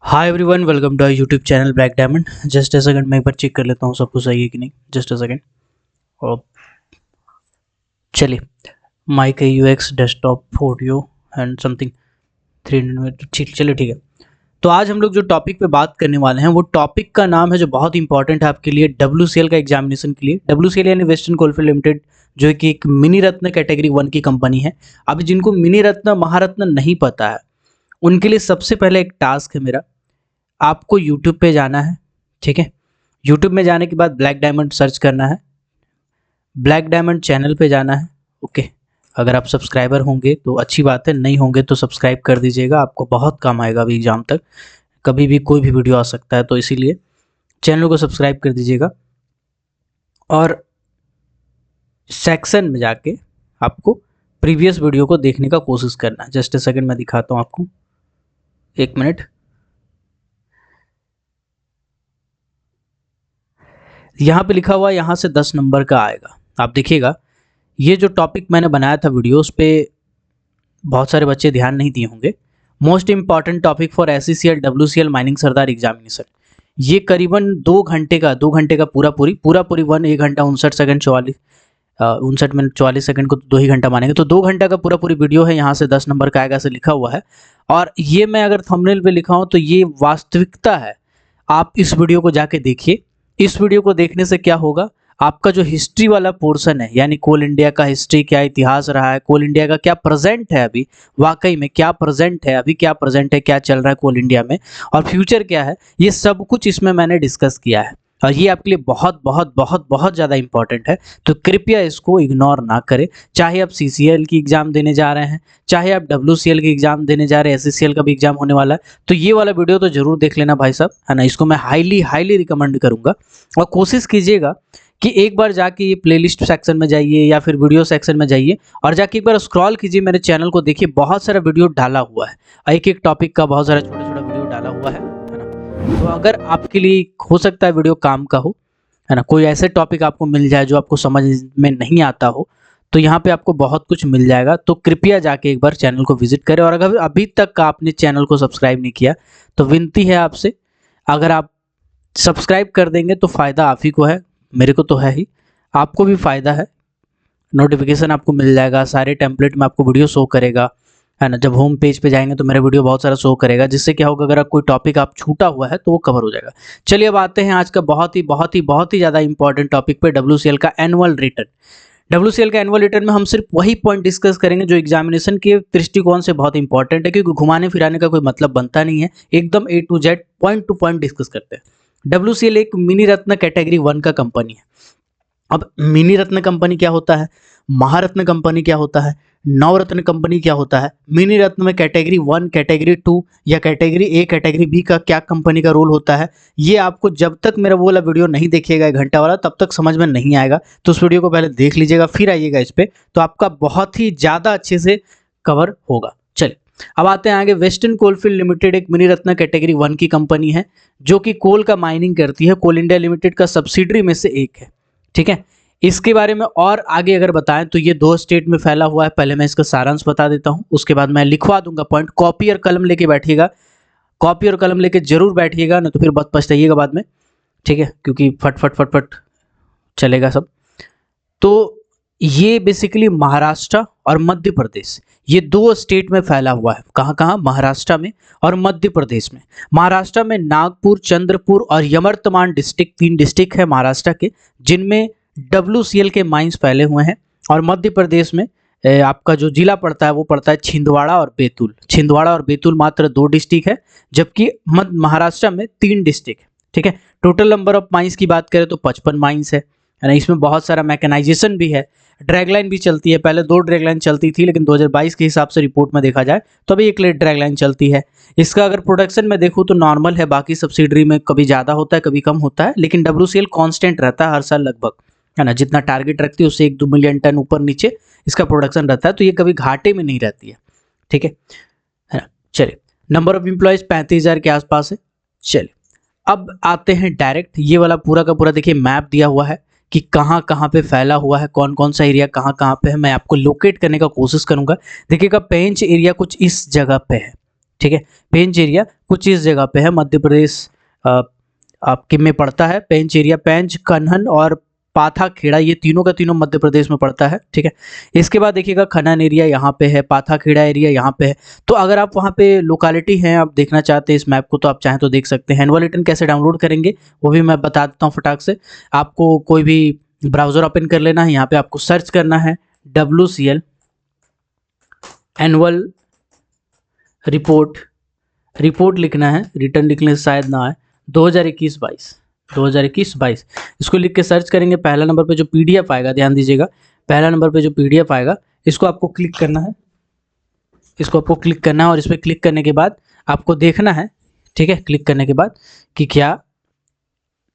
Hi everyone, welcome to YouTube channel black diamond. Just a second, मैं एक बार check कर लेता हूँ सब कुछ सही है कि नहीं। Just a second. और चलिए, माइक है UX desktop audio and something 300 में। ठीक, चलिए ठीक है। तो आज हम लोग जो टॉपिक पे बात करने वाले हैं वो टॉपिक का नाम है जो बहुत इंपॉर्टेंट है आपके लिए WCL का एग्जामिनेशन के लिए। WCL यानी वेस्टर्न कोलफील्ड लिमिटेड, जो कि एक मिनी रत्न कैटेगरी 1 की कंपनी है। अभी जिनको मिनी रत्न महारत्न नहीं पता है उनके लिए सबसे पहले एक टास्क है मेरा, आपको यूट्यूब पे जाना है। ठीक है, यूट्यूब में जाने के बाद ब्लैक डायमंड सर्च करना है, ब्लैक डायमंड चैनल पे जाना है। ओके, अगर आप सब्सक्राइबर होंगे तो अच्छी बात है, नहीं होंगे तो सब्सक्राइब कर दीजिएगा, आपको बहुत काम आएगा अभी एग्जाम तक। कभी भी कोई भी वीडियो आ सकता है, तो इसीलिए चैनल को सब्सक्राइब कर दीजिएगा। और सेक्शन में जाके आपको प्रीवियस वीडियो को देखने का कोशिश करना है। जस्ट अ सेकंड, मैं दिखाता हूँ आपको, एक मिनट। यहाँ पे लिखा हुआ, यहाँ से 10 नंबर का आएगा, आप देखिएगा। ये जो टॉपिक मैंने बनाया था वीडियो, उस पे बहुत सारे बच्चे ध्यान नहीं दिए होंगे। Most important topic for SCCL WCL mining Sardar examination. ये करीबन 2 घंटे का पूरा पूरी 1 घंटा 59 सेकंड 59 मिनट 44 सेकंड को 2 ही घंटा मानेंगे, तो 2 घंटा का पूरा पूरी वीडियो है। यहाँ से 10 नंबर का आएगा, ऐसे लिखा हुआ है। और ये मैं अगर थंबनेल पे लिखा हूँ तो ये वास्तविकता है। आप इस वीडियो को जाके देखिए। इस वीडियो को देखने से क्या होगा, आपका जो हिस्ट्री वाला पोर्शन है, यानी कोल इंडिया का हिस्ट्री, क्या इतिहास रहा है, कोल इंडिया का क्या प्रेजेंट है अभी, वाकई में क्या प्रेजेंट है अभी, क्या प्रेजेंट है, क्या चल रहा है कोल इंडिया में, और फ्यूचर क्या है, ये सब कुछ इसमें मैंने डिस्कस किया है। और ये आपके लिए बहुत बहुत बहुत बहुत ज़्यादा इंपॉर्टेंट है, तो कृपया इसको इग्नोर ना करें। चाहे आप CCL की एग्ज़ाम देने जा रहे हैं, चाहे आप WCL की एग्ज़ाम देने जा रहे हैं, SCCL का भी एग्ज़ाम होने वाला है, तो ये वाला वीडियो तो ज़रूर देख लेना भाई साहब, है ना। इसको मैं हाईली हाईली रिकमेंड करूँगा। और कोशिश कीजिएगा कि एक बार जाके ये प्लेलिस्ट सेक्शन में जाइए या फिर वीडियो सेक्शन में जाइए और जाके एक बार स्क्रॉल कीजिए, मेरे चैनल को देखिए, बहुत सारा वीडियो डाला हुआ है, एक एक टॉपिक का बहुत सारा छोटा छोटा वीडियो डाला हुआ है ना। तो अगर आपके लिए हो सकता है वीडियो काम का हो, है ना, कोई ऐसे टॉपिक आपको मिल जाए जो आपको समझ में नहीं आता हो, तो यहाँ पे आपको बहुत कुछ मिल जाएगा। तो कृपया जाके एक बार चैनल को विजिट करें। और अगर अभी तक आपने चैनल को सब्सक्राइब नहीं किया तो विनती है आपसे, अगर आप सब्सक्राइब कर देंगे तो फ़ायदा आप ही को है, मेरे को तो है ही, आपको भी फ़ायदा है। नोटिफिकेशन आपको मिल जाएगा, सारे टेम्पलेट में आपको वीडियो शो करेगा, है ना। जब होम पेज पे जाएंगे तो मेरा वीडियो बहुत सारा शो करेगा, जिससे क्या होगा, अगर कोई टॉपिक आप छूटा हुआ है तो वो कवर हो जाएगा। चलिए अब आते हैं आज का बहुत ही ज़्यादा इंपॉर्टेंट टॉपिक पे, WCL का एनुअल रिटर्न। WCL का एनुअल रिटर्न में हम सिर्फ वही पॉइंट डिस्कस करेंगे जो एग्जामिनेशन के दृष्टिकोण से बहुत इंपॉर्टेंट है, क्योंकि घुमाने फिराने का कोई मतलब बनता नहीं है, एकदम A to Z point two point discuss करते हैं। WCL एक मिनी रत्न कैटेगरी 1 का कंपनी है। अब मिनी रत्न कंपनी क्या होता है, महारत्न कंपनी क्या होता है, नवरत्न कंपनी क्या होता है, मिनी रत्न में कैटेगरी 1, कैटेगरी 2 या कैटेगरी A, कैटेगरी B का क्या कंपनी का रोल होता है, ये आपको जब तक मेरा वो वाला वीडियो नहीं देखिएगा 1 घंटा वाला, तब तक समझ में नहीं आएगा। तो उस वीडियो को पहले देख लीजिएगा, फिर आइएगा इस पे, तो आपका बहुत ही ज़्यादा अच्छे से कवर होगा। चलिए अब आते हैं आगे। वेस्टर्न कोलफील्ड लिमिटेड एक मिनी रत्न कैटेगरी 1 की कंपनी है, जो कि कोल का माइनिंग करती है, कोल इंडिया लिमिटेड का सब्सिडरी में से एक है। ठीक है, इसके बारे में और आगे अगर बताएं तो ये 2 स्टेट में फैला हुआ है। पहले मैं इसका सारांश बता देता हूं, उसके बाद मैं लिखवा दूंगा पॉइंट। कॉपी और कलम लेके बैठिएगा, कॉपी और कलम लेके जरूर बैठिएगा, ना तो फिर बहुत पछताइएगा बाद में। ठीक है, क्योंकि फट फट फट फट चलेगा सब। तो ये बेसिकली महाराष्ट्र और मध्य प्रदेश, ये 2 स्टेट में फैला हुआ है। कहाँ कहाँ, महाराष्ट्र में और मध्य प्रदेश में। महाराष्ट्र में नागपुर, चंद्रपुर और यमर्तमान डिस्ट्रिक्ट, 3 डिस्ट्रिक्ट है महाराष्ट्र के, जिनमें WCL के माइंस फैले हुए हैं। और मध्य प्रदेश में आपका जो जिला पड़ता है वो पड़ता है छिंदवाड़ा और बैतूल। छिंदवाड़ा और बैतूल मात्र 2 डिस्ट्रिक्ट है, जबकि महाराष्ट्र में 3 डिस्ट्रिक्ट है। ठीक है, टोटल नंबर ऑफ माइंस की बात करें तो 55 माइंस है ना। इसमें बहुत सारा मैकेनाइजेशन भी है, ड्रैगलाइन भी चलती है। पहले 2 ड्रैगलाइन चलती थी, लेकिन 2022 के हिसाब से रिपोर्ट में देखा जाए तो अभी एक ड्रैगलाइन चलती है। इसका अगर प्रोडक्शन में देखूँ तो नॉर्मल है, बाकी सब्सिडरी में कभी ज़्यादा होता है कभी कम होता है, लेकिन WCL कांस्टेंट रहता है हर साल लगभग, है ना। जितना टारगेट रखती है उससे 1-2 मिलियन टन ऊपर नीचे इसका प्रोडक्शन रहता है, तो ये कभी घाटे में नहीं रहती है। ठीक है ना। चलिए, नंबर ऑफ एम्प्लॉयज़ 35,000 के आसपास है। चलिए अब आते हैं डायरेक्ट, ये वाला पूरा का पूरा देखिए मैप दिया हुआ है कि कहाँ कहाँ पे फैला हुआ है, कौन कौन सा एरिया कहाँ कहाँ पे है। मैं आपको लोकेट करने का कोशिश करूंगा। देखिएगा पेंच एरिया कुछ इस जगह पे है, ठीक है। पेंच एरिया कुछ इस जगह पे है, मध्य प्रदेश आपके में पड़ता है। पेंच एरिया, पेंच, कन्हन और पाथा खेड़ा, ये तीनों का तीनों मध्य प्रदेश में पड़ता है, ठीक है। इसके बाद देखिएगा खनन एरिया यहाँ पे है, पाथा खेड़ा एरिया यहाँ पे है। तो अगर आप वहाँ पे लोकेलिटी हैं, आप देखना चाहते हैं इस मैप को, तो आप चाहें तो देख सकते हैं। एनुअल रिटर्न कैसे डाउनलोड करेंगे वो भी मैं बता देता हूँ फटाक से। आपको कोई भी ब्राउजर ओपन कर लेना है, यहाँ पे आपको सर्च करना है WCL एनुअल रिपोर्ट लिखना है, रिटर्न लिखने से शायद ना आए, 2021-22 इसको लिख के सर्च करेंगे। पहला नंबर पे जो PDF आएगा, ध्यान दीजिएगा, पहला नंबर पे जो PDF आएगा इसको आपको क्लिक करना है, और इस पर क्लिक करने के बाद आपको देखना है, ठीक है, क्लिक करने के बाद कि क्या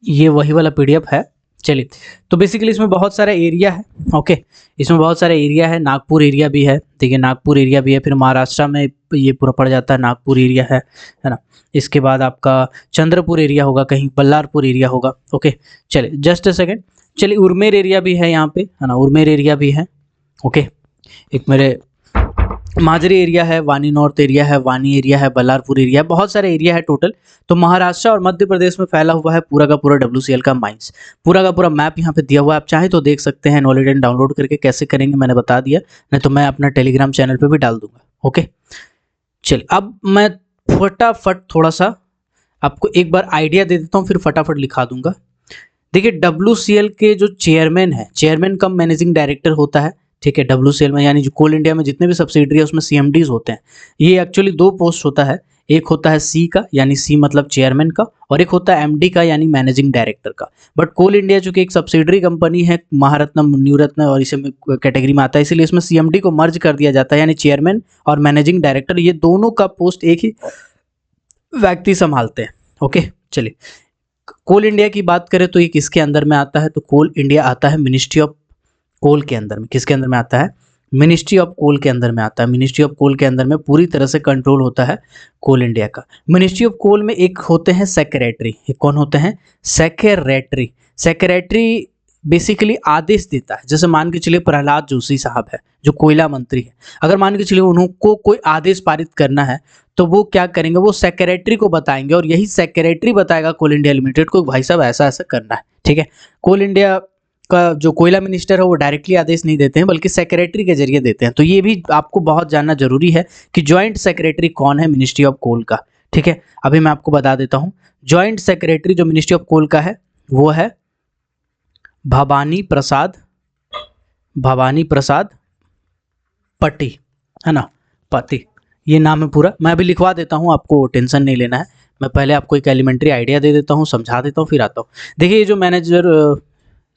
ये वही वाला PDF है। चलिए, तो बेसिकली इसमें बहुत सारा एरिया है, ओके, इसमें बहुत सारा एरिया है। नागपुर एरिया भी है, देखिए नागपुर एरिया भी है, फिर महाराष्ट्र में ये पूरा पड़ जाता है, नागपुर एरिया है ना। इसके बाद आपका चंद्रपुर एरिया होगा, कहीं बल्लारपुर एरिया होगा, ओके। चलिए जस्ट अ सेकेंड, चलिए उरमेर एरिया भी है यहाँ पे, है ना, उरमेर एरिया भी है, ओके। एक मेरे माजरी एरिया है, वानी नॉर्थ एरिया है, वानी एरिया है, बल्लारपुर एरिया है, बहुत सारे एरिया है टोटल। तो महाराष्ट्र और मध्य प्रदेश में फैला हुआ है पूरा का पूरा WCL का माइंस, पूरा का पूरा मैप यहाँ पे दिया हुआ है। आप चाहें तो देख सकते हैं, एनुअल रिटर्न डाउनलोड करके कैसे करेंगे मैंने बता दिया, नहीं तो मैं अपना टेलीग्राम चैनल पे भी डाल दूंगा, ओके। चलिए अब मैं फटाफट थोड़ा सा आपको एक बार आइडिया दे देता हूँ, फिर फटाफट लिखा दूंगा। देखिए WCL के जो चेयरमैन है, चेयरमैन कम मैनेजिंग डायरेक्टर होता है, ठीक है। WCL में यानी जो कोल इंडिया में जितने भी सब्सिडरी है उसमें CMDs होते हैं। ये एक्चुअली दो पोस्ट होता है, एक होता है C का, यानी C मतलब चेयरमैन का, और एक होता है MD का, यानी मैनेजिंग डायरेक्टर का। बट कोल इंडिया चूंकि एक सब्सिडरी कंपनी है, महारत्न, न्यूरत्न और इसे कैटेगरी में आता है, इसलिए इसमें CMD को मर्ज कर दिया जाता है, यानी चेयरमैन और मैनेजिंग डायरेक्टर, ये दोनों का पोस्ट एक ही व्यक्ति संभालते हैं, ओके। चलिए, कोल इंडिया की बात करें तो ये किसके अंदर में आता है, तो कोल इंडिया आता है मिनिस्ट्री ऑफ कोल के अंदर में। किसके अंदर में आता है? मिनिस्ट्री ऑफ कोल के अंदर में आता है। मिनिस्ट्री ऑफ कोल के अंदर में पूरी तरह से कंट्रोल होता है कोल इंडिया का। मिनिस्ट्री ऑफ कोल में एक होते हैं सेक्रेटरी। ये कौन होते हैं? सेक्रेटरी। सेक्रेटरी बेसिकली आदेश देता है। जैसे मान के चलिए प्रहलाद जोशी साहब है जो कोयला मंत्री है, अगर मान के चलिए उनको कोई आदेश पारित करना है तो वो क्या करेंगे, वो सेक्रेटरी को बताएंगे और यही सेक्रेटरी बताएगा कोल इंडिया लिमिटेड को भाई साहब ऐसा ऐसा करना है, ठीक है। कोल इंडिया का जो कोयला मिनिस्टर है वो डायरेक्टली आदेश नहीं देते हैं बल्कि सेक्रेटरी के जरिए देते हैं। तो ये भी आपको बहुत जानना जरूरी है कि जॉइंट सेक्रेटरी कौन है मिनिस्ट्री ऑफ कोल का, ठीक है। अभी मैं आपको बता देता हूँ। जॉइंट सेक्रेटरी जो मिनिस्ट्री ऑफ कोल का है वो है भवानी प्रसाद पट्टी, है ना, पति, ये नाम है पूरा। मैं अभी लिखवा देता हूँ, आपको टेंशन नहीं लेना है। मैं पहले आपको एक एलिमेंट्री आइडिया दे देता हूँ, समझा देता हूँ, फिर आता हूँ। देखिए ये जो मैनेजर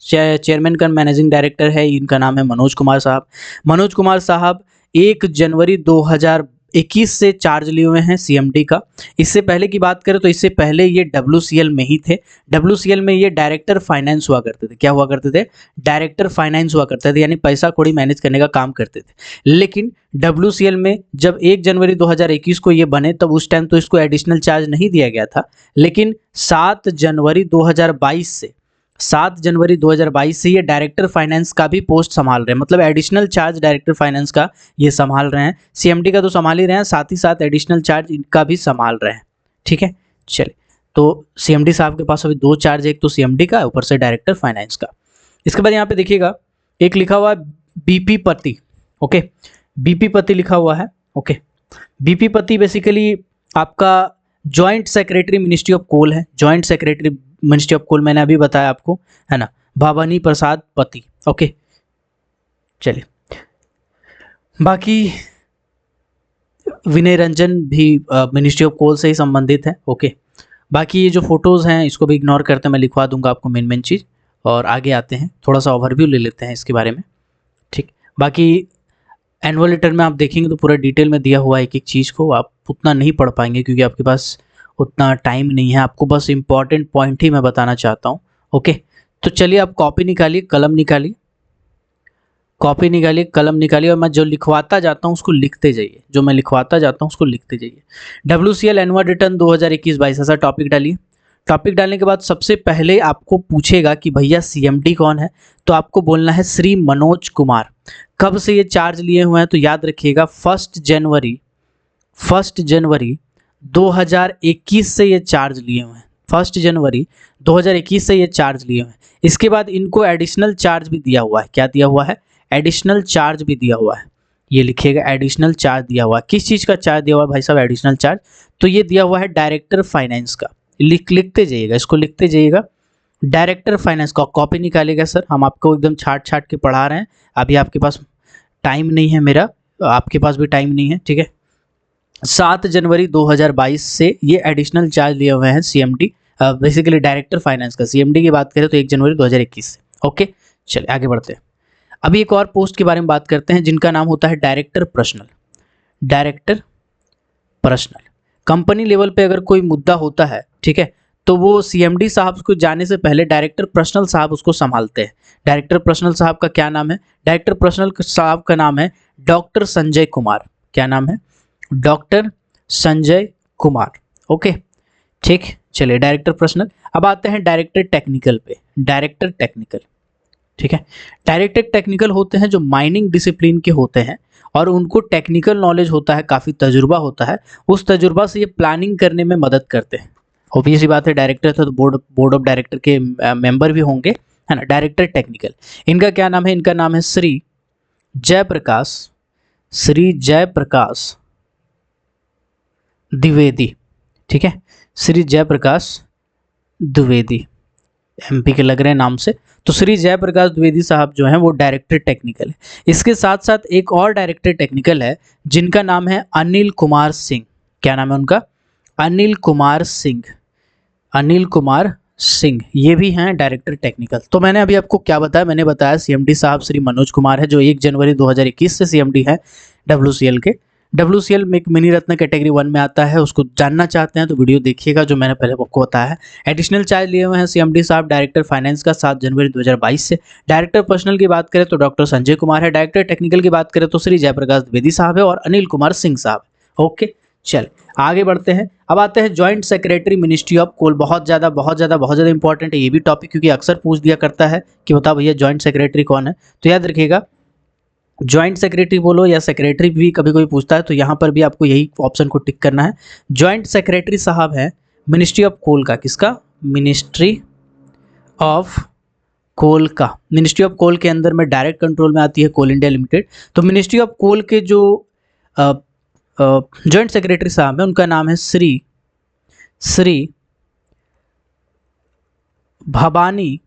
चेयरमैन का मैनेजिंग डायरेक्टर है, इनका नाम है मनोज कुमार साहब। मनोज कुमार साहब 1 जनवरी 2021 से चार्ज लिए हुए हैं CMD का। इससे पहले की बात करें तो इससे पहले ये WCL में ही थे। WCL में ये डायरेक्टर फाइनेंस हुआ करते थे। क्या हुआ करते थे? डायरेक्टर फाइनेंस हुआ करते थे, यानी पैसा कौड़ी मैनेज करने का काम करते थे। लेकिन WCL में जब 1 जनवरी 2021 को ये बने तब उस टाइम तो इसको एडिशनल चार्ज नहीं दिया गया था, लेकिन 7 जनवरी 2022 से ये डायरेक्टर फाइनेंस का भी पोस्ट संभाल रहे हैं। मतलब एडिशनल चार्ज डायरेक्टर फाइनेंस का ये संभाल रहे हैं। CMD का तो संभाल ही रहे हैं, साथ ही साथ एडिशनल चार्ज इनका भी संभाल रहे हैं, ठीक है। चलिए, तो CMD साहब के पास अभी 2 चार्ज है, एक तो CMD का, ऊपर से डायरेक्टर फाइनेंस का। इसके बाद यहाँ पे देखिएगा एक लिखा हुआ है BP पति, ओके, BP पति लिखा हुआ है, ओके। BP पति बेसिकली आपका joint secretary ministry of coal है। Joint secretary ministry of coal मैंने अभी बताया आपको, है ना, भवानी प्रसाद पति, ओके। चलिए, बाकी विनय रंजन भी मिनिस्ट्री ऑफ कोल से ही संबंधित है, ओके। बाकी ये जो फोटोज़ हैं इसको भी इग्नोर करते हैं, मैं लिखवा दूंगा आपको मेन चीज़। और आगे आते हैं, थोड़ा सा ओवरव्यू ले लेते हैं इसके बारे में, ठीक। बाकी एनुअल रिटर्न में आप देखेंगे तो पूरा डिटेल में दिया हुआ है एक एक चीज़ को, आप उतना नहीं पढ़ पाएंगे क्योंकि आपके पास उतना टाइम नहीं है। आपको बस इंपॉर्टेंट पॉइंट ही मैं बताना चाहता हूँ, ओके। तो चलिए आप कॉपी निकालिए, कलम निकालिए, कॉपी निकालिए, कलम निकालिए, और मैं जो लिखवाता जाता हूँ उसको लिखते जाइए। जो मैं लिखवाता जाता हूँ उसको लिखते जाइए। WCL एनुअल रिटर्न 2021-22 ऐसा टॉपिक डालिए। टॉपिक डालने के बाद सबसे पहले आपको पूछेगा कि भैया CMD कौन है, तो आपको बोलना है श्री मनोज कुमार। कब से ये चार्ज लिए हुए हैं, तो याद रखिएगा 1 1 जनवरी 2021 से ये चार्ज लिए हुए हैं। 1 जनवरी 2021 से ये चार्ज लिए हुए हैं। इसके बाद इनको एडिशनल चार्ज भी दिया हुआ है। क्या दिया हुआ है? एडिशनल चार्ज भी दिया हुआ है। ये लिखिएगा, एडिशनल चार्ज दिया हुआ है। किस चीज़ का चार्ज दिया हुआ है भाई साहब? Additional charge. तो ये दिया हुआ है डायरेक्टर फाइनेंस का। लिखते जाइएगा, इसको लिखते जाइएगा। डायरेक्टर फाइनेंस का कॉपी निकालिएगा सर, हम आपको एकदम छाट छाट के पढ़ा रहे हैं। अभी आपके पास टाइम नहीं है, मेरा आपके पास भी टाइम नहीं है, ठीक है। 7 जनवरी 2022 से ये एडिशनल चार्ज लिए हुए हैं सीएमडी, बेसिकली डायरेक्टर फाइनेंस का। सीएमडी की बात करें तो 1 जनवरी 2021 से। ओके, चलिए आगे बढ़ते हैं। अभी एक और पोस्ट के बारे में बात करते हैं जिनका नाम होता है director personnel. Director personnel company level पे अगर कोई मुद्दा होता है, ठीक है, तो वो सीएमडी साहब को जाने से पहले डायरेक्टर पर्सनल साहब उसको संभालते हैं। डायरेक्टर पर्सनल साहब का क्या नाम है? डायरेक्टर पर्सनल साहब का नाम है डॉक्टर संजय कुमार। क्या नाम है? डॉक्टर संजय कुमार। ओके, ठीक, चलिए डायरेक्टर पर्सनल। अब आते हैं डायरेक्टर टेक्निकल पे। डायरेक्टर टेक्निकल, ठीक है। डायरेक्टर टेक्निकल होते हैं जो माइनिंग डिसिप्लिन के होते हैं और उनको टेक्निकल नॉलेज होता है, काफ़ी तजुर्बा होता है। उस तजुर्बा से ये प्लानिंग करने में मदद करते हैं। ऑब्वियसली बात है, डायरेक्टर था तो बोर्ड ऑफ डायरेक्टर के मेंबर भी होंगे, है ना। डायरेक्टर टेक्निकल, इनका क्या नाम है? इनका नाम है श्री जयप्रकाश, श्री जयप्रकाश द्विवेदी, ठीक है। श्री जयप्रकाश द्विवेदी, एमपी के लग रहे हैं नाम से। तो श्री जयप्रकाश द्विवेदी साहब जो हैं वो डायरेक्टर टेक्निकल है। इसके साथ साथ एक और डायरेक्टर टेक्निकल है जिनका नाम है अनिल कुमार सिंह। क्या नाम है उनका? अनिल कुमार सिंह। अनिल कुमार सिंह ये भी हैं डायरेक्टर टेक्निकल। तो मैंने अभी आपको क्या बताया? मैंने बताया सीएमडी साहब श्री मनोज कुमार है, जो 1 जनवरी 2021 से सीएमडी है डब्ल्यूसीएल के। डब्ल्यूसीएल में एक मिनी रत्न कैटेगरी 1 में आता है। उसको जानना चाहते हैं तो वीडियो देखिएगा जो मैंने पहले आपको बताया है। एडिशनल चार्ज लिए हुए हैं सीएमडी साहब डायरेक्टर फाइनेंस का 7 जनवरी 2022 से। डायरेक्टर पर्सनल की बात करें तो डॉक्टर संजय कुमार है। डायरेक्टर टेक्निकल की बात करें तो श्री जयप्रकाश द्विवेदी साहब है और अनिल कुमार सिंह साहब है। ओके, चल आगे बढ़ते हैं। अब आते हैं joint secretary ministry of coal. बहुत ज़्यादा इंपॉर्टेंट है ये भी टॉपिक, क्योंकि अक्सर पूछ दिया करता है कि बताओ भैया जॉइंट सेक्रेटरी कौन है। तो याद रखिएगा, जॉइंट सेक्रेटरी बोलो या सेक्रेटरी भी कभी कोई पूछता है तो यहाँ पर भी आपको यही ऑप्शन को टिक करना है। जॉइंट सेक्रेटरी साहब है मिनिस्ट्री ऑफ कोल का। किसका? मिनिस्ट्री ऑफ कोल का। मिनिस्ट्री ऑफ कोल के अंदर में डायरेक्ट कंट्रोल में आती है कोल इंडिया लिमिटेड। तो मिनिस्ट्री ऑफ कोल के जो जॉइंट सेक्रेटरी साहब हैं उनका नाम है श्री भवानी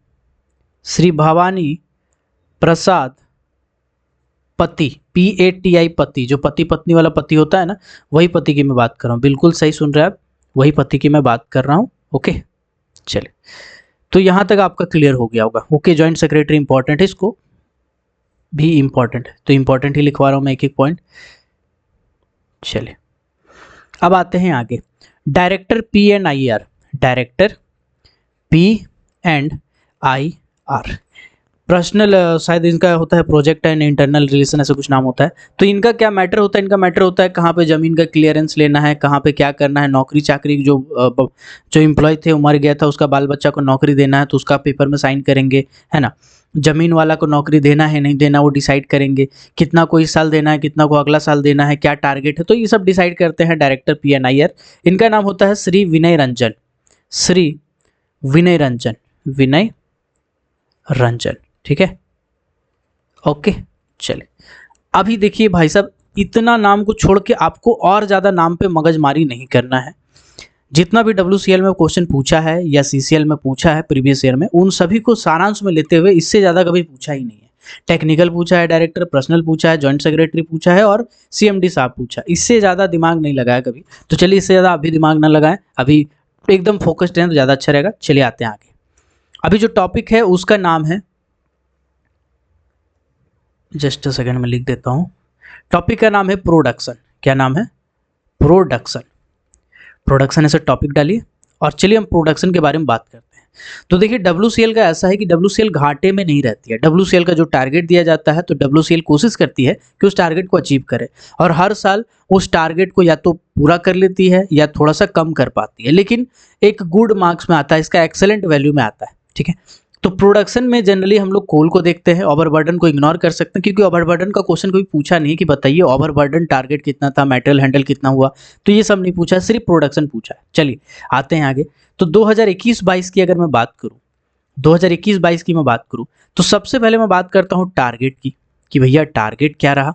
प्रसाद पति, PATI पति, जो पति पत्नी वाला पति होता है ना, वही पति की मैं बात कर रहा हूँ। बिल्कुल सही सुन रहे हैं आप, वही पति की मैं बात कर रहा हूँ। ओके, चलिए, तो यहाँ तक आपका क्लियर हो गया होगा। ओके, जॉइंट सेक्रेटरी इंपॉर्टेंट है, इसको भी इंपॉर्टेंट है तो इंपॉर्टेंट ही लिखवा रहा हूँ मैं एक एक पॉइंट। चलिए अब आते हैं आगे। Director P&IR, director P&IR personal, शायद इनका होता है प्रोजेक्ट एंड इंटरनल रिलेशन, ऐसा कुछ नाम होता है। तो इनका क्या मैटर होता है? इनका मैटर होता है कहाँ पे ज़मीन का क्लियरेंस लेना है, कहाँ पे क्या करना है, नौकरी चाकरी, जो एम्प्लॉय थे वो मर गया था, उसका बाल बच्चा को नौकरी देना है तो उसका पेपर में साइन करेंगे, है ना। ज़मीन वाला को नौकरी देना है नहीं देना वो डिसाइड करेंगे। कितना को इस साल देना है, कितना को अगला साल देना है, क्या टारगेट है, तो ये सब डिसाइड करते हैं डायरेक्टर P&IR। इनका नाम होता है श्री विनय रंजन। श्री विनय रंजन, ठीक है। ओके, चले अभी देखिए भाई साहब, इतना नाम को छोड़ के आपको और ज़्यादा नाम पे मगजमारी नहीं करना है। जितना भी WCL में क्वेश्चन पूछा है या CCL में पूछा है प्रीवियस ईयर में, उन सभी को सारांश में लेते हुए इससे ज़्यादा कभी पूछा ही नहीं है। टेक्निकल पूछा है, डायरेक्टर पर्सनल पूछा है, जॉइंट सेक्रेटरी पूछा है और CMD साहब पूछा, इससे ज़्यादा दिमाग नहीं लगाया कभी। तो चलिए, इससे ज़्यादा आप भी दिमाग ना लगाएं, अभी एकदम फोकस्ड रहें तो ज़्यादा अच्छा रहेगा। चलिए आते हैं आगे। अभी जो टॉपिक है उसका नाम है, जस्ट अ सेकंड में लिख देता हूँ। टॉपिक का नाम है प्रोडक्शन। क्या नाम है? प्रोडक्शन ऐसे टॉपिक डालिए और चलिए हम प्रोडक्शन के बारे में बात करते हैं। तो देखिए, WCL का ऐसा है कि WCL घाटे में नहीं रहती है। WCL का जो टारगेट दिया जाता है तो WCL कोशिश करती है कि उस टारगेट को अचीव करे और हर साल उस टारगेट को या तो पूरा कर लेती है या थोड़ा सा कम कर पाती है, लेकिन एक गुड मार्क्स में आता है, इसका एक्सेलेंट वैल्यू में आता है, ठीक है। तो प्रोडक्शन में जनरली हम लोग कोल को देखते हैं, ओवरबर्डन को इग्नोर कर सकते हैं क्योंकि ओवरबर्डन का क्वेश्चन कोई पूछा नहीं कि बताइए ओवरबर्डन टारगेट कितना था, मटेरियल हैंडल कितना हुआ, तो ये सब नहीं पूछा, सिर्फ प्रोडक्शन पूछा है। चलिए आते हैं आगे। तो 2021-22 की अगर मैं बात करूँ, 2021-22 की मैं बात करूँ तो सबसे पहले मैं बात करता हूँ टारगेट की कि भैया टारगेट क्या रहा,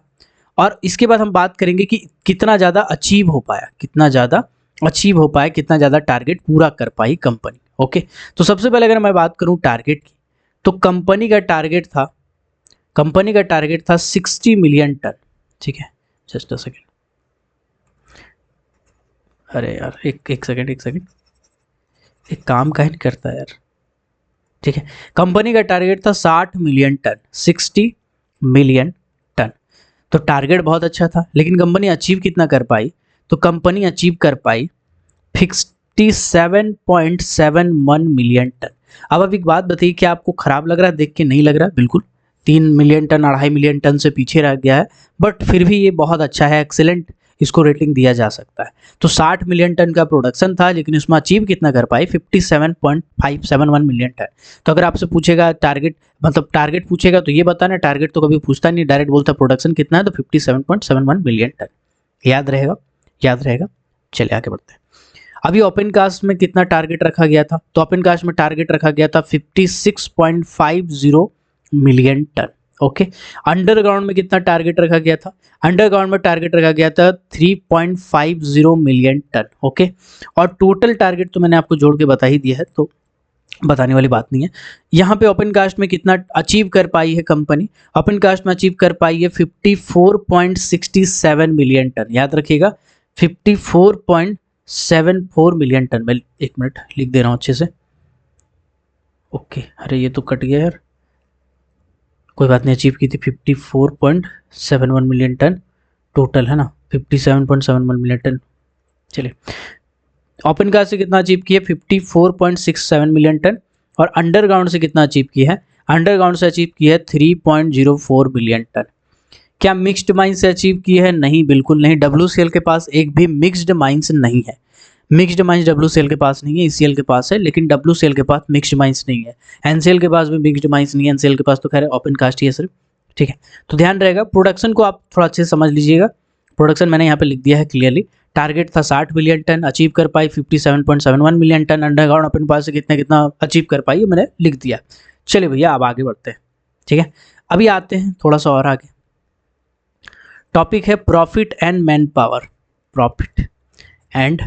और इसके बाद हम बात करेंगे कि कितना ज़्यादा अचीव हो पाया, कितना ज़्यादा अचीव हो पाया, कितना ज़्यादा टारगेट पूरा कर पाई कंपनी। ओके, तो सबसे पहले अगर मैं बात करूं टारगेट की, तो कंपनी का टारगेट था 60 मिलियन टन। ठीक है, जस्ट अ सेकेंड, अरे यार एक सेकेंड, एक काम काहे नहीं करता है यार। ठीक है, कंपनी का टारगेट था 60 मिलियन टन, 60 मिलियन टन। तो टारगेट बहुत अच्छा था, लेकिन कंपनी अचीव कितना कर पाई, तो कंपनी अचीव कर पाई 57.71 मिलियन टन। अब एक बात बताइए, क्या आपको खराब लग रहा है देख के? नहीं लग रहा, बिल्कुल 3 मिलियन टन, 2.5 मिलियन टन से पीछे रह गया है, बट फिर भी ये बहुत अच्छा है, एक्सेलेंट, इसको रेटिंग दिया जा सकता है। तो 60 मिलियन टन का प्रोडक्शन था, लेकिन इसमें अचीव कितना कर पाई, 57.571 मिलियन टन। तो अगर आपसे पूछेगा टारगेट, मतलब टारगेट पूछेगा तो ये बताना, टारगेट तो कभी पूछता नहीं, डायरेक्ट बोलता प्रोडक्शन कितना है, तो 57.71 मिलियन टन। याद रहेगा, याद रहेगा। चलिए आगे बढ़ते हैं। अभी ओपन कास्ट में कितना टारगेट रखा गया था, तो ओपन कास्ट में टारगेट रखा गया था 56.50 मिलियन टन। ओके, अंडरग्राउंड में कितना टारगेट रखा गया था, अंडरग्राउंड में टारगेट रखा गया था 3.50 मिलियन टन। ओके, और टोटल टारगेट तो मैंने आपको जोड़ के बता ही दिया है, तो बताने वाली बात नहीं है। यहाँ पे ओपन कास्ट में कितना अचीव कर पाई है कंपनी, ओपन कास्ट में अचीव कर पाई है 54.67 मिलियन टन। याद रखिएगा 54.74 मिलियन टन। मैं एक मिनट लिख दे रहा हूँ अच्छे से। ओके, अरे ये तो कट गया यार, कोई बात नहीं, अचीव की थी 54.71 मिलियन टन टोटल, है ना, 57.71 मिलियन टन। चलिए, ओपन कास्ट से कितना अचीव किया, 54.67 मिलियन टन, और अंडरग्राउंड से कितना अचीव किया है, अंडरग्राउंड से अचीव किया है 3.04 मिलियन टन। क्या मिक्स्ड माइंस से अचीव की है? नहीं, बिल्कुल नहीं। WCL के पास एक भी मिक्स्ड माइंस नहीं है, मिक्स्ड माइंस WCL के पास नहीं है, ECL के पास है, लेकिन WCL के पास मिक्स्ड माइंस नहीं है। NCL के पास भी मिक्स्ड माइंस नहीं है, NCL के पास तो खैर ओपन कास्ट ही है सिर्फ। ठीक है, तो ध्यान रहेगा, प्रोडक्शन को आप थोड़ा अच्छे से समझ लीजिएगा। प्रोडक्शन मैंने यहाँ पे लिख दिया है क्लियरली। टारगेट था 60 मिलियन टन, अचीव कर पाई 57.71 million ton. Underground open cast से कितना कितना अचीव कर पाई मैंने लिख दिया। चलिए भैया अब आगे बढ़ते हैं। ठीक है, अभी आते हैं थोड़ा सा और आगे। टॉपिक है profit and man power, profit and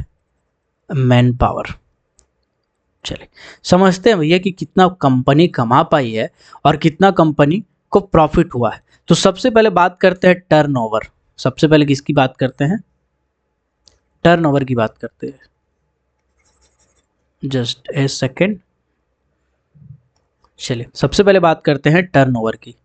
man power. चलिए समझते हैं भैया कि कितना कंपनी कमा पाई है और कितना कंपनी को प्रॉफिट हुआ है। तो सबसे पहले बात करते हैं टर्नओवर। सबसे पहले किसकी बात करते हैं, टर्नओवर की बात करते हैं। Just a second. चलिए सबसे पहले बात करते हैं टर्नओवर की।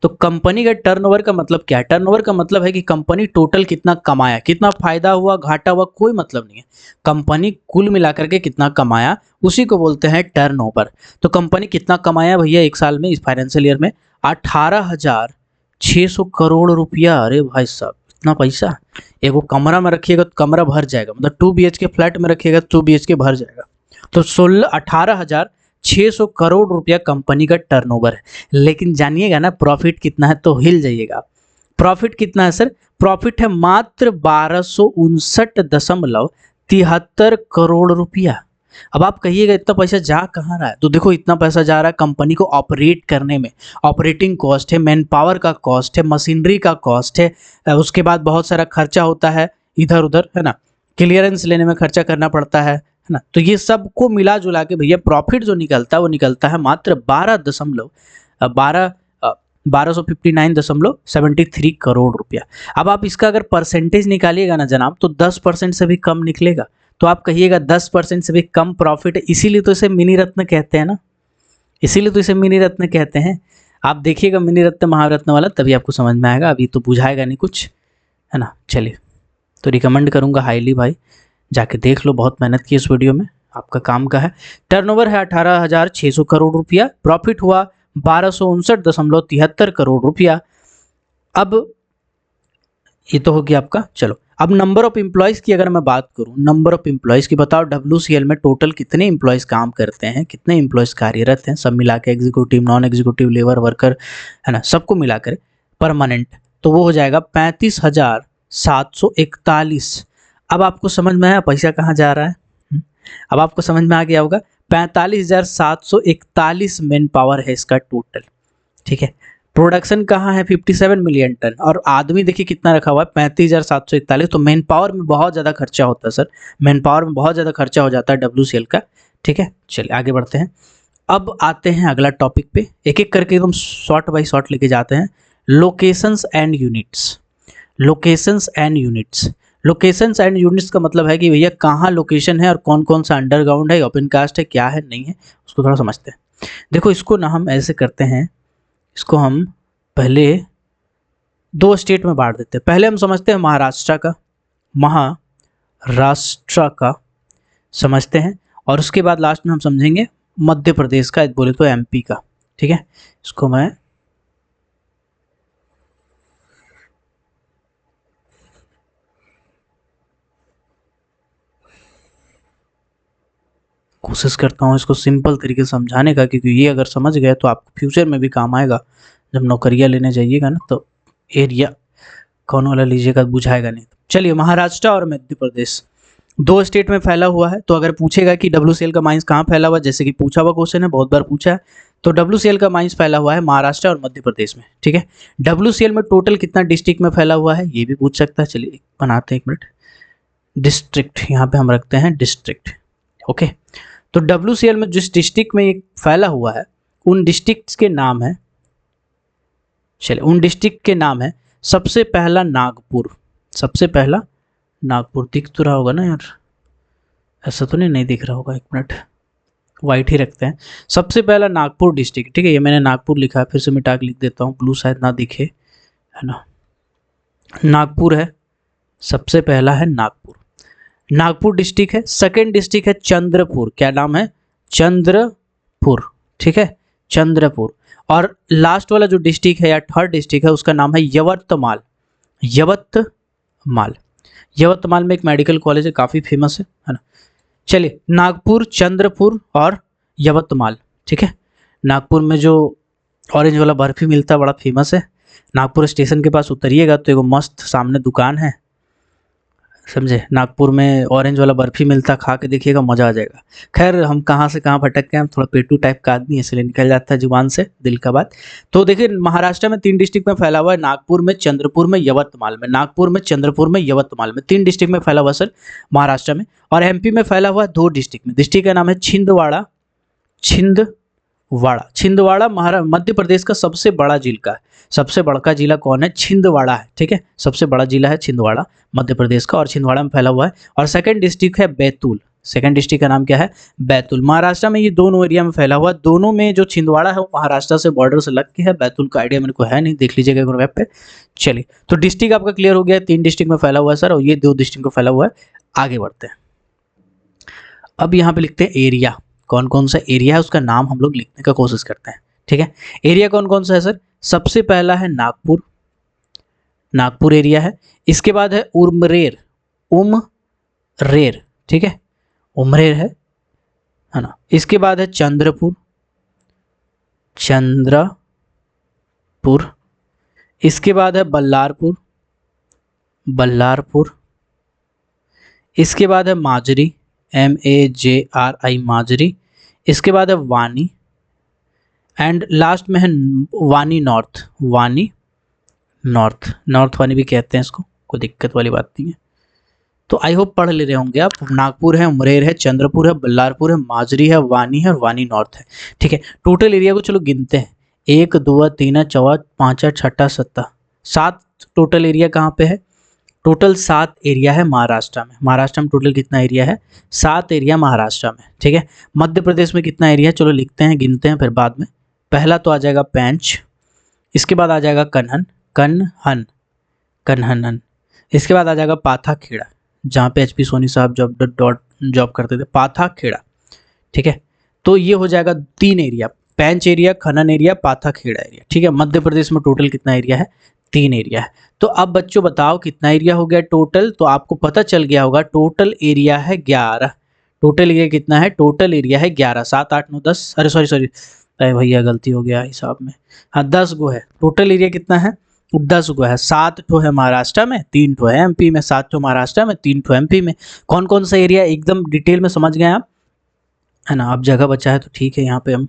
तो कंपनी का टर्नओवर का मतलब क्या है? टर्नओवर का मतलब है कि कंपनी टोटल कितना कमाया, कितना फायदा हुआ, घाटा हुआ, कोई मतलब नहीं है। कंपनी कुल मिलाकर के कितना कमाया उसी को बोलते हैं टर्नओवर। तो कंपनी कितना कमाया भैया एक साल में, इस फाइनेंशियल ईयर में 18,600 करोड़ रुपया। अरे भाई साहब इतना पैसा, एगो कमरा में रखिएगा तो कमरा भर जाएगा, मतलब 2 BHK फ्लैट में रखिएगा तो 2 BHK भर जाएगा। तो 18,600 करोड़ रुपया कंपनी का टर्नओवर है। लेकिन जानिएगा ना प्रॉफिट कितना है, तो हिल जाइएगा। प्रॉफिट कितना है सर? प्रॉफिट है मात्र 1259.73 करोड़ रुपया। अब आप कहिएगा इतना पैसा जा कहाँ रहा है, तो देखो इतना पैसा जा रहा है कंपनी को ऑपरेट करने में। ऑपरेटिंग कॉस्ट है, मैन पावर का कॉस्ट है, मशीनरी का कॉस्ट है, उसके बाद बहुत सारा खर्चा होता है इधर उधर, है ना, क्लियरेंस लेने में खर्चा करना पड़ता है ना। तो ये सब को मिला जुला के भैया प्रॉफिट जो निकलता है वो निकलता है मात्र 1259.73 करोड़ रुपया। अब आप इसका अगर परसेंटेज निकालिएगा ना जनाब, तो 10% से भी कम निकलेगा। तो आप कहिएगा 10% से भी कम प्रॉफिट है, इसीलिए तो इसे मिनी रत्न कहते हैं ना, इसीलिए तो इसे मिनी रत्न कहते हैं। आप देखिएगा मिनी रत्न महारत्न वाला, तभी आपको समझ में आएगा, अभी तो बुझाएगा नहीं कुछ, है ना। चलिए, तो रिकमेंड करूँगा हाईली भाई, जाके देख लो, बहुत मेहनत की इस वीडियो में, आपका काम का है। टर्नओवर है 18,600 करोड़ रुपया, प्रॉफिट हुआ 1259.73 करोड़ रुपया। अब ये तो हो गया आपका। चलो अब नंबर ऑफ एम्प्लॉयज़ की अगर मैं बात करूं, नंबर ऑफ एम्प्लॉयज़ की बताओ WCL में टोटल कितने एम्प्लॉयज़ काम करते हैं, कितने एम्प्लॉयज़ कार्यरत हैं, सब मिला के executive, non executive, labour, worker, है ना, सबको मिलाकर परमानेंट, तो वो हो जाएगा 35,741। अब आपको समझ में आया पैसा कहाँ जा रहा है? अब आपको समझ में आ गया होगा। 45,741 मैन पावर है इसका टोटल, ठीक है। प्रोडक्शन कहाँ है? 57 मिलियन टन, और आदमी देखिए कितना रखा हुआ है, 35,741। तो मैन पावर में बहुत ज़्यादा खर्चा होता है सर, मैन पावर में बहुत ज़्यादा खर्चा हो जाता है WCL का, ठीक है। चलिए आगे बढ़ते हैं। अब आते हैं अगला टॉपिक पे, एक एक करके एकदम शॉर्ट बाई शॉर्ट लेके जाते हैं। Locations and units, locations and units. Locations and units का मतलब है कि भैया कहाँ लोकेशन है और कौन कौन सा अंडरग्राउंड है, ओपन कास्ट है, क्या है, नहीं है, उसको थोड़ा समझते हैं। देखो इसको ना हम ऐसे करते हैं, इसको हम पहले 2 स्टेट में बांट देते हैं। पहले हम समझते हैं महाराष्ट्र का, महाराष्ट्र का समझते हैं, और उसके बाद लास्ट में हम समझेंगे मध्य प्रदेश का, बोले तो MP का, ठीक है। इसको मैं कोशिश करता हूँ इसको सिंपल तरीके से समझाने का, क्योंकि ये अगर समझ गए तो आपको फ्यूचर में भी काम आएगा। जब नौकरियाँ लेने जाइएगा ना, तो एरिया कौन वाला लीजिएगा, बुझाएगा नहीं। चलिए, महाराष्ट्र और मध्य प्रदेश 2 स्टेट में फैला हुआ है। तो अगर पूछेगा कि WCL का माइंस कहाँ फैला हुआ है, जैसे कि पूछा हुआ क्वेश्चन है, बहुत बार पूछा है, तो WCL का माइंस फैला हुआ है महाराष्ट्र और मध्य प्रदेश में, ठीक है। WCL में टोटल कितना डिस्ट्रिक्ट में फैला हुआ है, ये भी पूछ सकता है। चलिए बनाते हैं, 1 मिनट। डिस्ट्रिक्ट यहाँ पे हम रखते हैं, डिस्ट्रिक्ट, ओके। तो WCL में जिस डिस्ट्रिक्ट में ये फैला हुआ है, उन डिस्ट्रिक्ट्स के नाम है, चलिए उन डिस्ट्रिक्ट के नाम है, सबसे पहला नागपुर, सबसे पहला नागपुर। दिख तो रहा होगा ना यार, ऐसा तो नहीं दिख रहा होगा, 1 मिनट, वाइट ही रखते हैं। सबसे पहला नागपुर डिस्ट्रिक्ट, ठीक है। ये मैंने नागपुर लिखा है, फिर से मिटा के लिख देता हूँ, ब्लू शायद ना दिखे, है ना। नागपुर है, सबसे पहला है नागपुर, नागपुर डिस्ट्रिक्ट है। सेकेंड डिस्ट्रिक्ट है चंद्रपुर, क्या नाम है? चंद्रपुर, ठीक है, चंद्रपुर। और लास्ट वाला जो डिस्ट्रिक्ट है या थर्ड डिस्ट्रिक्ट है, उसका नाम है यवतमाल, यवतमाल। यवतमाल में एक मेडिकल कॉलेज है, काफ़ी फेमस है ना। चलिए, नागपुर, चंद्रपुर और यवतमाल, ठीक है। नागपुर में जो ऑरेंज वाला बर्फी मिलता है, बड़ा फेमस है। नागपुर स्टेशन के पास उतरिएगा तो एक मस्त सामने दुकान है, समझे। नागपुर में ऑरेंज वाला बर्फी मिलता, खा के देखिएगा, मज़ा आ जाएगा। खैर हम कहाँ से कहाँ भटक गए, हम थोड़ा पेटू टाइप का आदमी, इसलिए निकल जाता है जुबान से दिल का बात। तो देखिए, महाराष्ट्र में 3 डिस्ट्रिक्ट में फैला हुआ है, नागपुर में, चंद्रपुर में, यवतमाल में। नागपुर में, चंद्रपुर में, यवतमाल में 3 डिस्ट्रिक्ट में फैला हुआ सर महाराष्ट्र में। और MP में फैला हुआ है 2 डिस्ट्रिक्ट में। डिस्ट्रिक्ट का नाम है छिंदवाड़ा, छिंदवाड़ा, छिंदवाड़ा मध्य प्रदेश का सबसे बड़ा जिला है। सबसे बड़ा जिला कौन है? छिंदवाड़ा है, ठीक है। सबसे बड़ा जिला है छिंदवाड़ा, मध्य प्रदेश का, और छिंदवाड़ा में फैला हुआ है। और सेकंड डिस्ट्रिक्ट है बैतूल, सेकंड डिस्ट्रिक्ट का नाम क्या है? बैतूल। महाराष्ट्र में ये दोनों एरिया में फैला हुआ है। दोनों में जो छिंदवाड़ा है वो महाराष्ट्र से बॉर्डर से लग के है, बैतूल का आइडिया मेरे को है नहीं, देख लीजिएगा एक बार मैप पे। चलिए, तो डिस्ट्रिक्ट आपका क्लियर हो गया, 3 डिस्ट्रिक्ट में फैला हुआ है सर, और ये 2 डिस्ट्रिक्ट में फैला हुआ है। आगे बढ़ते हैं। अब यहाँ पे लिखते हैं एरिया, कौन कौन सा एरिया है उसका नाम हम लोग लिखने का कोशिश करते हैं, ठीक है। एरिया कौन कौन सा है सर? सबसे पहला है नागपुर, नागपुर एरिया है। इसके बाद है उमरेर, उमरेर, ठीक है, उमरेर है ना। इसके बाद है चंद्रपुर, चंद्रपुर। इसके बाद है बल्लारपुर, बल्लारपुर। इसके बाद है माजरी, MAJRI, माजरी। इसके बाद है वानी, एंड लास्ट में है वानी नॉर्थ, वानी नॉर्थ, नॉर्थ वानी भी कहते हैं इसको, कोई दिक्कत वाली बात नहीं है। तो आई होप पढ़ ले रहे होंगे आप। नागपुर है, उमरेर है, चंद्रपुर है, बल्लारपुर है, माजरी है, वानी है और वानी नॉर्थ है, ठीक है। टोटल एरिया को चलो गिनते हैं, 1 2 3 4 5 6 7 7 टोटल एरिया कहाँ पे है? टोटल 7 एरिया है महाराष्ट्र में। महाराष्ट्र में टोटल कितना एरिया है? 7 एरिया महाराष्ट्र में, ठीक है। मध्य प्रदेश में कितना एरिया है? चलो लिखते हैं, गिनते हैं फिर बाद में। पहला तो आ जाएगा पैंच, इसके बाद आ जाएगा कन्हन, कन्हन, कन्हनन। इसके बाद आ जाएगा पाथाखेड़ा, जहाँ पे HP सोनी साहब जॉब करते थे, पाथाखेड़ा, ठीक है। तो ये हो जाएगा 3 एरिया, पैंच एरिया, खनन एरिया, पाथाखेड़ा एरिया, ठीक है। मध्य प्रदेश में टोटल कितना एरिया है? 3 एरिया है। तो अब बच्चों बताओ कितना एरिया हो गया टोटल, तो आपको पता चल गया होगा टोटल एरिया है 11। टोटल एरिया कितना है, टोटल एरिया है 11, 7 8 9 10, अरे सॉरी अरे भैया गलती हो गया हिसाब में, हाँ 10 गो है। टोटल एरिया कितना है, 10 गो है। 7 ठो है महाराष्ट्र में, 3 ठो है एमपी में, 7 ठो महाराष्ट्र में, 3 ठो एमपी में। कौन कौन सा एरिया एकदम डिटेल में समझ गए आप, है ना। अब जगह बचा है तो ठीक है, यहाँ पे हम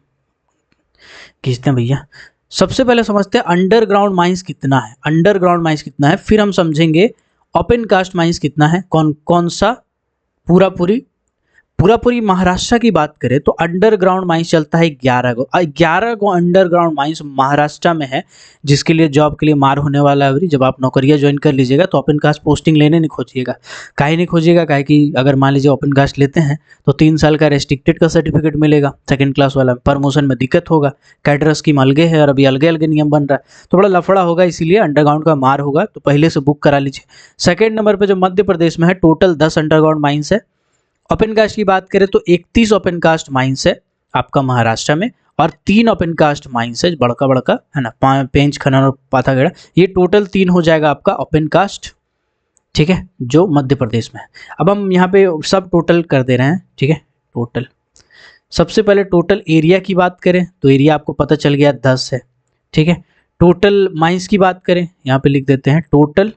खींचते हैं भैया। सबसे पहले समझते हैं अंडरग्राउंड माइंस कितना है, अंडरग्राउंड माइंस कितना है, फिर हम समझेंगे ओपन कास्ट माइंस कितना है, कौन कौन सा। पूरा पूरी महाराष्ट्र की बात करें तो अंडरग्राउंड माइंस चलता है 11 गो, 11 गो अंडरग्राउंड माइंस महाराष्ट्र में है, जिसके लिए जॉब के लिए मार होने वाला है अभी। जब आप नौकरियां ज्वाइन कर लीजिएगा तो ओपन कास्ट पोस्टिंग लेने नहीं खोजिएगा। काहे नहीं खोजिएगा, काहे कि अगर मान लीजिए ओपन कास्ट लेते हैं तो 3 साल का रेस्ट्रिक्टेड का सर्टिफिकेट मिलेगा, सेकंड क्लास वाला, प्रमोशन में दिक्कत होगा, कैडर स्कीम अलगे है और अभी अलगे अलगे नियम बन रहा है, तो बड़ा लफड़ा होगा, इसीलिए अंडरग्राउंड का मार होगा, तो पहले से बुक करा लीजिए। सेकेंड नंबर पर जो मध्य प्रदेश में है, टोटल 10 अंडरग्राउंड माइंस है। ओपन कास्ट की बात करें तो 31 ओपन कास्ट माइंस है आपका महाराष्ट्र में, और 3 ओपन कास्ट माइंस है बड़का बड़का, है ना, पेंच, खनन और पाथागढ़, ये टोटल 3 हो जाएगा आपका ओपन कास्ट, ठीक है, जो मध्य प्रदेश में है। अब हम यहाँ पे सब टोटल कर दे रहे हैं, ठीक है, टोटल। सबसे पहले टोटल एरिया की बात करें तो एरिया आपको पता चल गया 10 है, ठीक है। टोटल माइंस की बात करें, यहाँ पे लिख देते हैं टोटल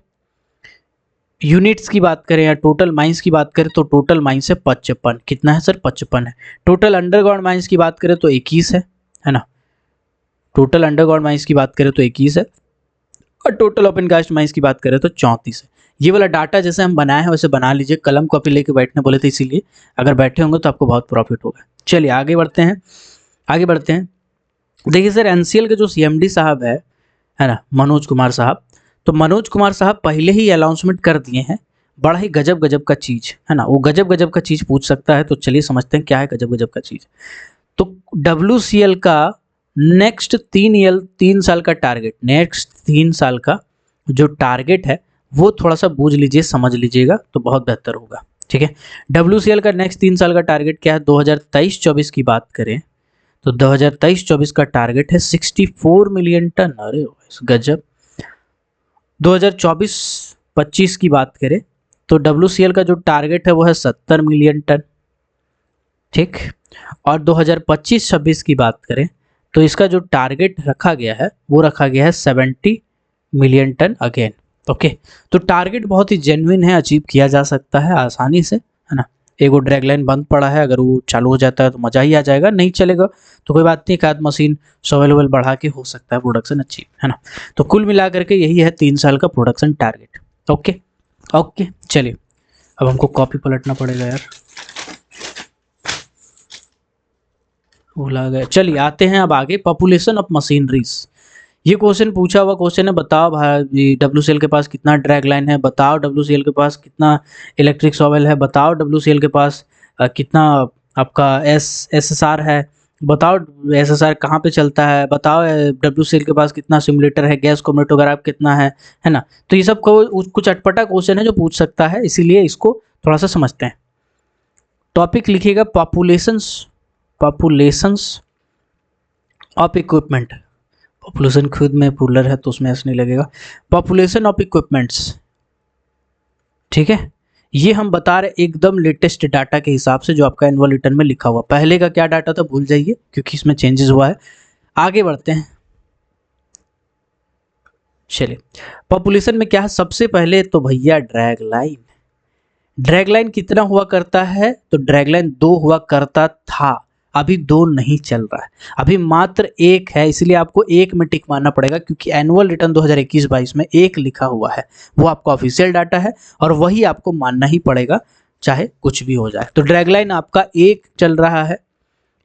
यूनिट्स की बात करें या टोटल माइंस की बात करें तो टोटल माइंस है 55। कितना है सर, 55 है। टोटल अंडरग्राउंड माइंस की बात करें तो 21 है ना। टोटल अंडरग्राउंड माइंस की बात करें तो 21 है, और टोटल ओपन कास्ट माइंस की बात करें तो 34 है। ये वाला डाटा जैसे हम बनाए हैं वैसे बना लीजिए, कलम कॉपी लेके बैठने बोले थे इसीलिए, अगर बैठे होंगे तो आपको बहुत प्रॉफिट होगा। चलिए आगे बढ़ते हैं। देखिए सर, एनसीएल के जो सीएमडी साहब है ना, मनोज कुमार साहब, तो मनोज कुमार साहब पहले ही अनाउंसमेंट कर दिए हैं, बड़ा ही गजब गजब का चीज़ है ना। वो गजब गजब का चीज़ पूछ सकता है, तो चलिए समझते हैं क्या है गजब गजब का चीज़। तो WCL का नेक्स्ट 3 साल का टारगेट, नेक्स्ट 3 साल का जो टारगेट है वो थोड़ा सा बूझ लीजिए, समझ लीजिएगा तो बहुत बेहतर होगा, ठीक है। WCL का नेक्स्ट 3 साल का टारगेट क्या है, 2023-24 की बात करें तो 2023-24 का टारगेट है 64 मिलियन टन। अरे गजब। 2024-25 की बात करें तो WCL का जो टारगेट है वो है 70 मिलियन टन, ठीक। और 2025-26 की बात करें तो इसका जो टारगेट रखा गया है वो रखा गया है 70 मिलियन टन अगेन, ओके। तो टारगेट बहुत ही जेन्युइन है, अचीव किया जा सकता है आसानी से, है ना। एक वो ड्रैग लाइन बंद पड़ा है, अगर वो चालू हो जाता है तो मज़ा ही आ जाएगा, नहीं चलेगा तो कोई बात नहीं, एक आध मशीन अवेलेबल बढ़ा के हो सकता है प्रोडक्शन अचीव, है ना। तो कुल मिला करके यही है 3 साल का प्रोडक्शन टारगेट, ओके। चलिए अब हमको कॉपी पलटना पड़ेगा यार, भूला गया। चलिए आते हैं अब आगे, पॉपुलेशन ऑफ मशीनरीज। ये क्वेश्चन पूछा हुआ क्वेश्चन है, बताओ भाई WCL के पास कितना ड्रैग लाइन है, बताओ WCL के पास कितना इलेक्ट्रिक शॉवेल है, बताओ WCL के पास कितना आपका SSR है, बताओ SSR कहाँ पे चलता है, बताओ WCL के पास कितना सिमुलेटर है, गैस क्रोमेटोग्राफ कितना है ना। तो ये सब कुछ अटपटा क्वेश्चन है जो पूछ सकता है, इसीलिए इसको थोड़ा सा समझते हैं। टॉपिक लिखिएगा पॉपुलेशंस ऑफ इक्विपमेंट। पॉपुलेशन खुद में पुलर है तो उसमें ऐसा नहीं लगेगा। पॉपुलेशन ऑफ इक्विपमेंट्स, ठीक है। ये हम बता रहे एकदम लेटेस्ट डाटा के हिसाब से जो आपका एनुअल रिटर्न में लिखा हुआ, पहले का क्या डाटा था भूल जाइए क्योंकि इसमें चेंजेस हुआ है। आगे बढ़ते हैं, चलिए पॉपुलेशन में क्या है, सबसे पहले तो भैया ड्रैग लाइन कितना हुआ करता है, तो ड्रैग लाइन 2 हुआ करता था, अभी 2 नहीं चल रहा है, अभी मात्र 1 है, इसलिए आपको 1 में टिक मारना पड़ेगा क्योंकि एनुअल रिटर्न 2021-22 में 1 लिखा हुआ है, वो आपका ऑफिशियल डाटा है और वही आपको मानना ही पड़ेगा चाहे कुछ भी हो जाए। तो ड्रैग लाइन आपका 1 चल रहा है।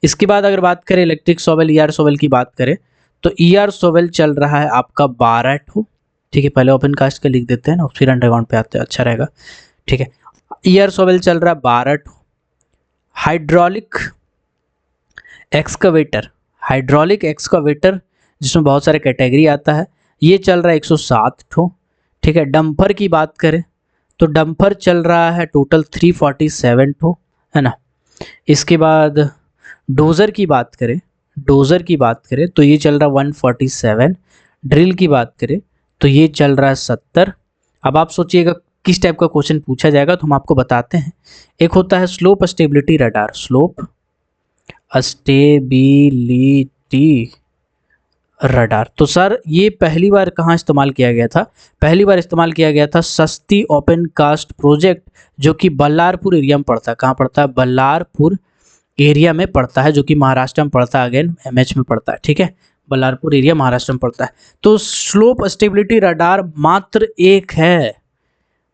इसके बाद अगर बात करें इलेक्ट्रिक शॉवेल, ER शॉवेल की बात करें तो ER शॉवेल चल रहा है आपका 12 ठो, ठीक है। पहले ओपन कास्ट का लिख देते हैं ना, फिर अंडरग्राउंड पे आते हैं, अच्छा रहेगा, ठीक है। ER शॉवेल चल रहा है 12 ठो। हाइड्रोलिक एक्सकावेटर जिसमें बहुत सारे कैटेगरी आता है, ये चल रहा है 107 ठो, ठीक है। डंपर की बात करें तो डंपर चल रहा है टोटल 347 ठो, है ना। इसके बाद डोजर की बात करें तो ये चल रहा है 147। ड्रिल की बात करें तो ये चल रहा है 70। अब आप सोचिएगा किस टाइप का क्वेश्चन पूछा जाएगा, तो हम आपको बताते हैं। एक होता है slope stability radar, slope stability radar. तो सर ये पहली बार कहाँ इस्तेमाल किया गया था? पहली बार इस्तेमाल किया गया था सस्ती ओपन कास्ट प्रोजेक्ट, जो कि बल्लारपुर एरिया में पड़ता है। कहाँ पड़ता है? बल्लारपुर एरिया में पड़ता है, जो कि महाराष्ट्र में पड़ता है, अगेन एमएच में पड़ता है, ठीक है। बल्लारपुर एरिया महाराष्ट्र में पड़ता है। तो स्लोप स्टेबिलिटी रडार मात्र एक है,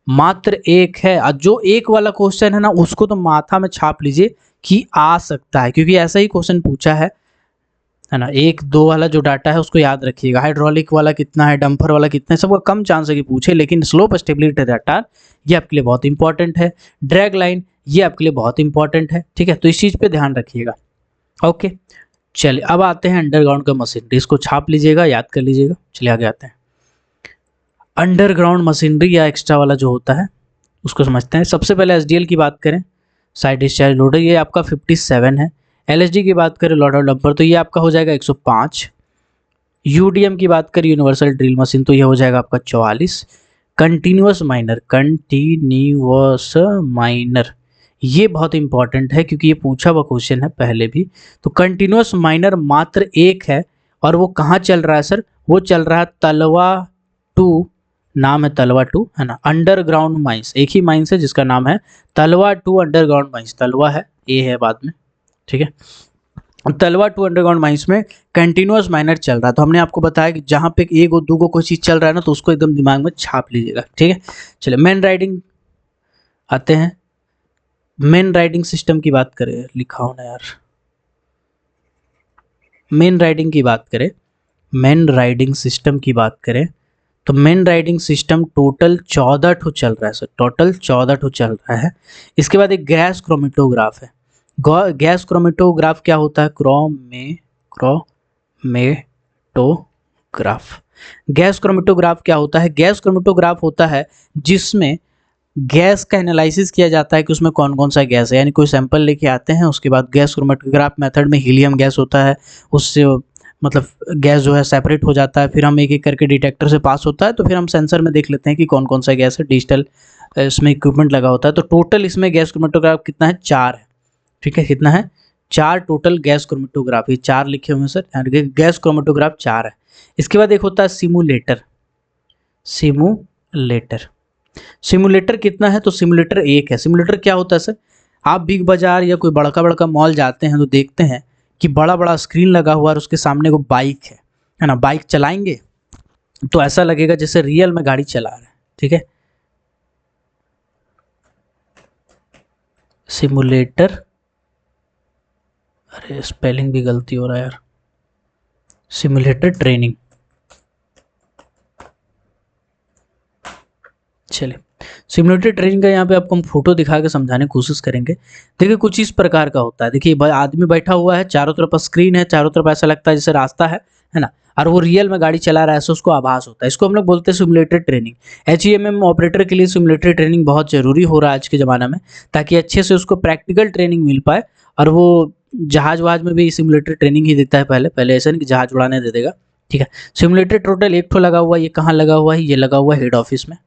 मात्र एक है। और जो एक वाला क्वेश्चन है ना, उसको तो माथा में छाप लीजिए कि आ सकता है, क्योंकि ऐसा ही क्वेश्चन पूछा है ना। एक दो वाला जो डाटा है उसको याद रखिएगा, हाइड्रोलिक वाला कितना है, डंपर वाला कितना है, सबका कम चांस है कि पूछे, लेकिन स्लोप स्टेबिलिटी डाटा ये आपके लिए बहुत इंपॉर्टेंट है। ड्रैग लाइन ये आपके लिए बहुत इंपॉर्टेंट है, ठीक है। तो इस चीज़ पे ध्यान रखिएगा, ओके। चलिए अब आते हैं अंडरग्राउंड का मशीनरी, इसको छाप लीजिएगा, याद कर लीजिएगा। चलिए आगे आते हैं। अंडरग्राउंड मशीनरी या एक्स्ट्रा वाला जो होता है उसको समझते हैं। सबसे पहले एसडीएल की बात करें, साइड डिस्चार्ज लोडर, ये आपका 57 है। एलएसडी की बात करें, लोडर डंपर, तो ये आपका हो जाएगा 105। यूडीएम की बात करें, यूनिवर्सल ड्रिल मशीन, तो ये हो जाएगा आपका 44। कंटिन्यूअस माइनर, कंटिन्यूअस माइनर ये बहुत इंपॉर्टेंट है, क्योंकि ये पूछा हुआ क्वेश्चन है पहले भी। तो कंटिन्यूअस माइनर मात्र एक है, और वो कहाँ चल रहा है सर? वो चल रहा है तलवा 2, नाम है तलवा 2, है ना। अंडरग्राउंड माइंस, एक ही माइंस है जिसका नाम है तलवा 2 अंडरग्राउंड माइंस। तलवा है, ए है बाद में, ठीक है। तलवा 2 अंडरग्राउंड माइंस में कंटिन्यूअस माइनर चल रहा है। तो हमने आपको बताया कि जहाँ पे एक और दो को कोई चीज़ चल रहा है ना, तो उसको एकदम दिमाग में छाप लीजिएगा, ठीक है। चलिए मेन राइडिंग आते हैं। मेन राइडिंग सिस्टम की बात करें, लिखा हो ना यार, मेन राइडिंग की बात करें, मेन राइडिंग सिस्टम की बात करें, तो मेन राइडिंग सिस्टम टोटल 14 ठो चल रहा है सर, टोटल 14 ठो चल रहा है। इसके बाद एक गैस क्रोमेटोग्राफ है। गैस क्रोमेटोग्राफ क्या होता है? क्रोमेटोग्राफ। गैस क्रोमेटोग्राफ क्या होता है? गैस क्रोमेटोग्राफ होता है जिसमें गैस का एनालिसिस किया जाता है कि उसमें कौन कौन सा गैस है। यानी कोई सैंपल लेके आते हैं, उसके बाद गैस क्रोमेटोग्राफ मेथड में हीलियम गैस होता है, उससे मतलब गैस जो है सेपरेट हो जाता है, फिर हम एक एक करके डिटेक्टर से पास होता है, तो फिर हम सेंसर में देख लेते हैं कि कौन कौन सा गैस है। डिजिटल इसमें इक्विपमेंट लगा होता है। तो टोटल इसमें गैस क्रोमेटोग्राफ कितना है? 4 है, ठीक है। कितना है? 4 टोटल गैस क्रोमेटोग्राफ, ये 4 लिखे हुए हैं सर, गैस क्रोमेटोग्राफ 4 है। इसके बाद एक होता है सिमुलेटर। सिमुलेटर, सिमुलेटर कितना है? तो सिमुलेटर 1 है। सिमुलेटर क्या होता है सर? आप बिग बाजार या कोई बड़का बड़का मॉल जाते हैं तो देखते हैं कि बड़ा बड़ा स्क्रीन लगा हुआ है और उसके सामने वो बाइक है ना। बाइक चलाएंगे तो ऐसा लगेगा जैसे रियल में गाड़ी चला रहा है, ठीक है। सिमुलेटर, अरे स्पेलिंग भी गलती हो रहा है यार, सिमुलेटर ट्रेनिंग। चलिए सिमुलेटेड ट्रेनिंग का यहाँ पे आपको हम फोटो दिखा के समझाने की कोशिश करेंगे। देखिए कुछ इस प्रकार का होता है। देखिए आदमी बैठा हुआ है, चारों तरफ स्क्रीन है, चारों तरफ ऐसा लगता है जैसे रास्ता है ना, और वो रियल में गाड़ी चला रहा है, ऐसा उसको आभास होता है। इसको हम लोग बोलते हैं सिमुलेटेड ट्रेनिंग। एचईएमएम ऑपरेटर के लिए सिमुलेटेड ट्रेनिंग बहुत ज़रूरी हो रहा है आज के ज़माना में, ताकि अच्छे से उसको प्रैक्टिकल ट्रेनिंग मिल पाए। और वो जहाज वहाज में भी सिमुलेटेड ट्रेनिंग ही देता है पहले पहले, ऐसा नहीं कि जहाज उड़ाने दे देगा, ठीक है। सिमुलेटेड टोटल 1 ठो लगा हुआ है। ये कहाँ लगा हुआ है? ये लगा हुआ है हेड ऑफिस में,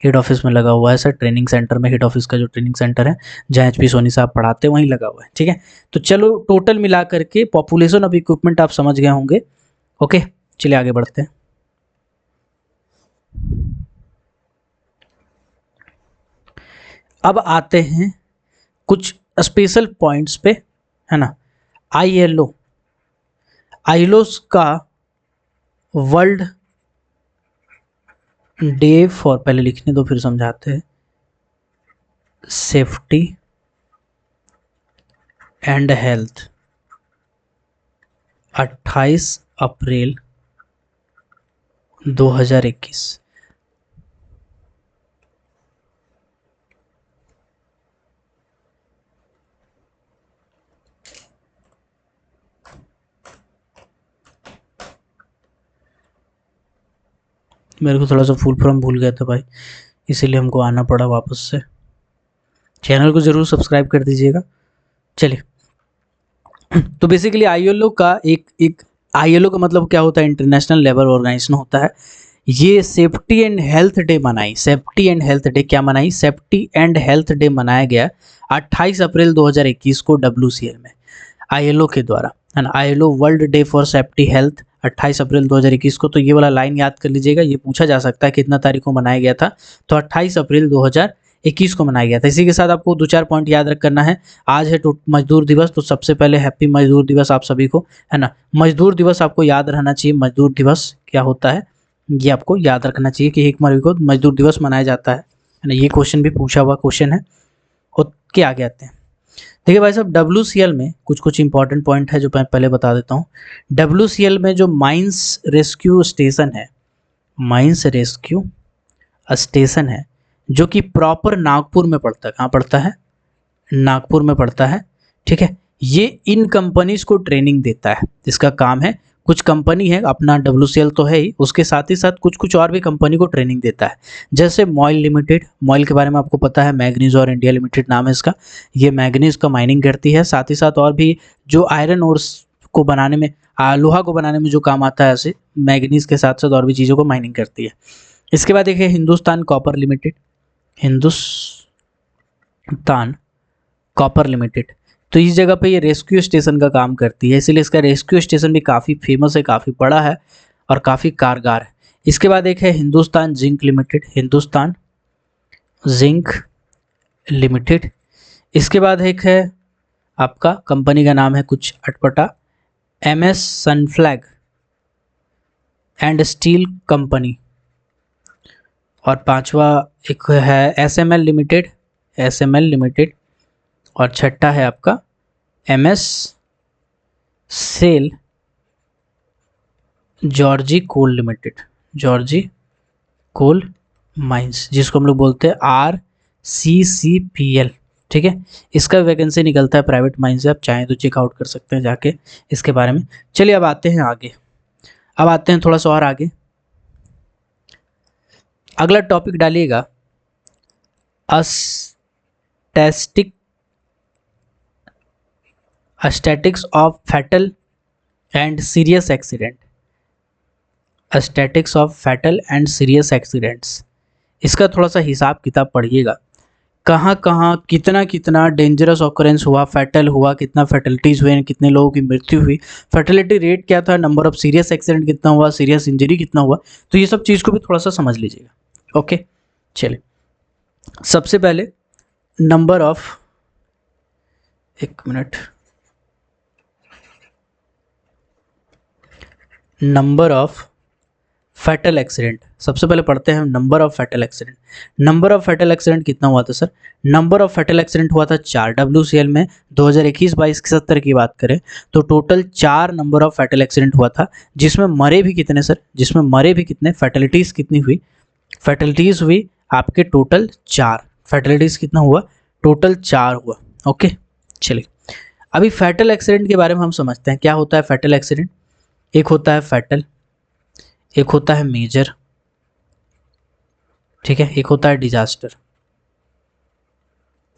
हेड ऑफिस में लगा हुआ है सर, ट्रेनिंग सेंटर में। हेड ऑफिस का जो ट्रेनिंग सेंटर है जहाँ एचपी सोनी साहब पढ़ाते हैं वहीं लगा हुआ है, ठीक है। तो चलो टोटल मिला करके पॉपुलेशन ऑफ इक्विपमेंट आप समझ गए होंगे, ओके। चलिए आगे बढ़ते हैं। अब आते हैं कुछ स्पेशल पॉइंट्स पे, है ना। आईएलओ, आईएलओ का वर्ल्ड डे फॉर, पहले लिखने दो फिर समझाते हैं, सेफ्टी एंड हेल्थ 28 अप्रैल 2021। मेरे को थोड़ा सा फुल फॉर्म भूल गया था भाई, इसीलिए हमको आना पड़ा वापस से। चैनल को ज़रूर सब्सक्राइब कर दीजिएगा। चलिए तो बेसिकली आईएलओ का एक आईएलओ का मतलब क्या होता है? इंटरनेशनल लेबर ऑर्गेनाइजेशन होता है। ये सेफ्टी एंड हेल्थ डे मनाई, सेफ्टी एंड हेल्थ डे क्या मनाई, सेफ्टी एंड हेल्थ डे मनाया गया 28 अप्रैल 2021 को WCL में, ILO के द्वारा, है ना, ILO world day for safety health 28 अप्रैल 2021 को। तो ये वाला लाइन याद कर लीजिएगा, ये पूछा जा सकता है कितना तारीख को मनाया गया था, तो 28 अप्रैल 2021 को मनाया गया था। इसी के साथ आपको 2-4 पॉइंट याद रख करना है। आज है मजदूर दिवस, तो सबसे पहले हैप्पी मजदूर दिवस आप सभी को, है ना। मजदूर दिवस आपको याद रहना चाहिए, मजदूर दिवस क्या होता है ये आपको याद रखना चाहिए कि 1 मई को मजदूर दिवस मनाया जाता है ना। ये क्वेश्चन भी पूछा हुआ क्वेश्चन है। ओके, आगे आते हैं। देखिए भाई साहब, WCL में कुछ कुछ इंपॉर्टेंट पॉइंट है जो मैं पहले बता देता हूँ। WCL में जो माइंस रेस्क्यू स्टेशन है, माइंस रेस्क्यू स्टेशन है, जो कि प्रॉपर नागपुर में पड़ता है। कहाँ पड़ता है? नागपुर में पड़ता है, ठीक है। ये इन कंपनीज को ट्रेनिंग देता है, इसका काम है। कुछ कंपनी है, अपना WCL तो है ही, उसके साथ ही साथ कुछ कुछ और भी कंपनी को ट्रेनिंग देता है। जैसे मॉइल लिमिटेड, मॉइल के बारे में आपको पता है, मैग्नीज और इंडिया लिमिटेड नाम है इसका। ये मैग्नीज का माइनिंग करती है, साथ ही साथ और भी जो आयरन ओर्स को बनाने में, लोहा को बनाने में जो काम आता है, ऐसे मैग्नीज के साथ साथ और भी चीज़ों को माइनिंग करती है। इसके बाद देखिए Hindustan copper limited, Hindustan copper limited, तो इस जगह पे ये रेस्क्यू स्टेशन का काम करती है, इसीलिए इसका रेस्क्यू स्टेशन भी काफ़ी फेमस है, काफ़ी बड़ा है और काफ़ी कारगर है। इसके बाद एक है Hindustan zinc limited, Hindustan zinc limited. इसके बाद एक है आपका, कंपनी का नाम है कुछ अटपटा, MS Sunflag and steel company. और पांचवा एक है SML लिमिटेड, SML लिमिटेड। और छठा है आपका MS सेल जॉर्जी कोल लिमिटेड, जॉर्जी कोल माइंस, जिसको हम लोग बोलते हैं RCCPL, ठीक है। इसका वैकेंसी निकलता है प्राइवेट माइंस से, आप चाहें तो चेकआउट कर सकते हैं जाके इसके बारे में। चलिए अब आते हैं आगे, अब आते हैं थोड़ा सा और आगे। अगला टॉपिक डालिएगा, statics of fatal and serious accident, statics of fatal and serious accidents. इसका थोड़ा सा हिसाब किताब पढ़िएगा, कहाँ कहाँ कितना कितना डेंजरस ऑकरेंस हुआ, फैटल हुआ, कितना फैटलिटीज़ हुए, कितने लोगों की मृत्यु हुई, फर्टिलिटी रेट क्या था, नंबर ऑफ सीरियस एक्सीडेंट कितना हुआ, सीरियस इंजरी कितना हुआ, तो ये सब चीज़ को भी थोड़ा सा समझ लीजिएगा। ओके, चलिए सबसे पहले नंबर ऑफ, एक minute, number of fatal accident, सबसे पहले पढ़ते हैं number of fatal accident. Number of fatal accident कितना हुआ था sir? Number of fatal accident हुआ था 4 WCL में। 2021-22 की 70 की बात करें तो total 4 number of fatal accident हुआ था, जिसमें मरे भी कितने सर? जिसमें मरे भी कितने, फैटलिटीज़ कितनी हुई? फैटलिटीज़ हुई आपके टोटल 4, फैटलिटीज़ कितना हुआ? टोटल 4 हुआ। ओके, चलिए अभी फैटल एक्सीडेंट के बारे में हम समझते हैं, क्या होता है फैटल एक्सीडेंट। एक होता है फैटल, एक होता है मेजर, ठीक है, एक होता है डिजास्टर।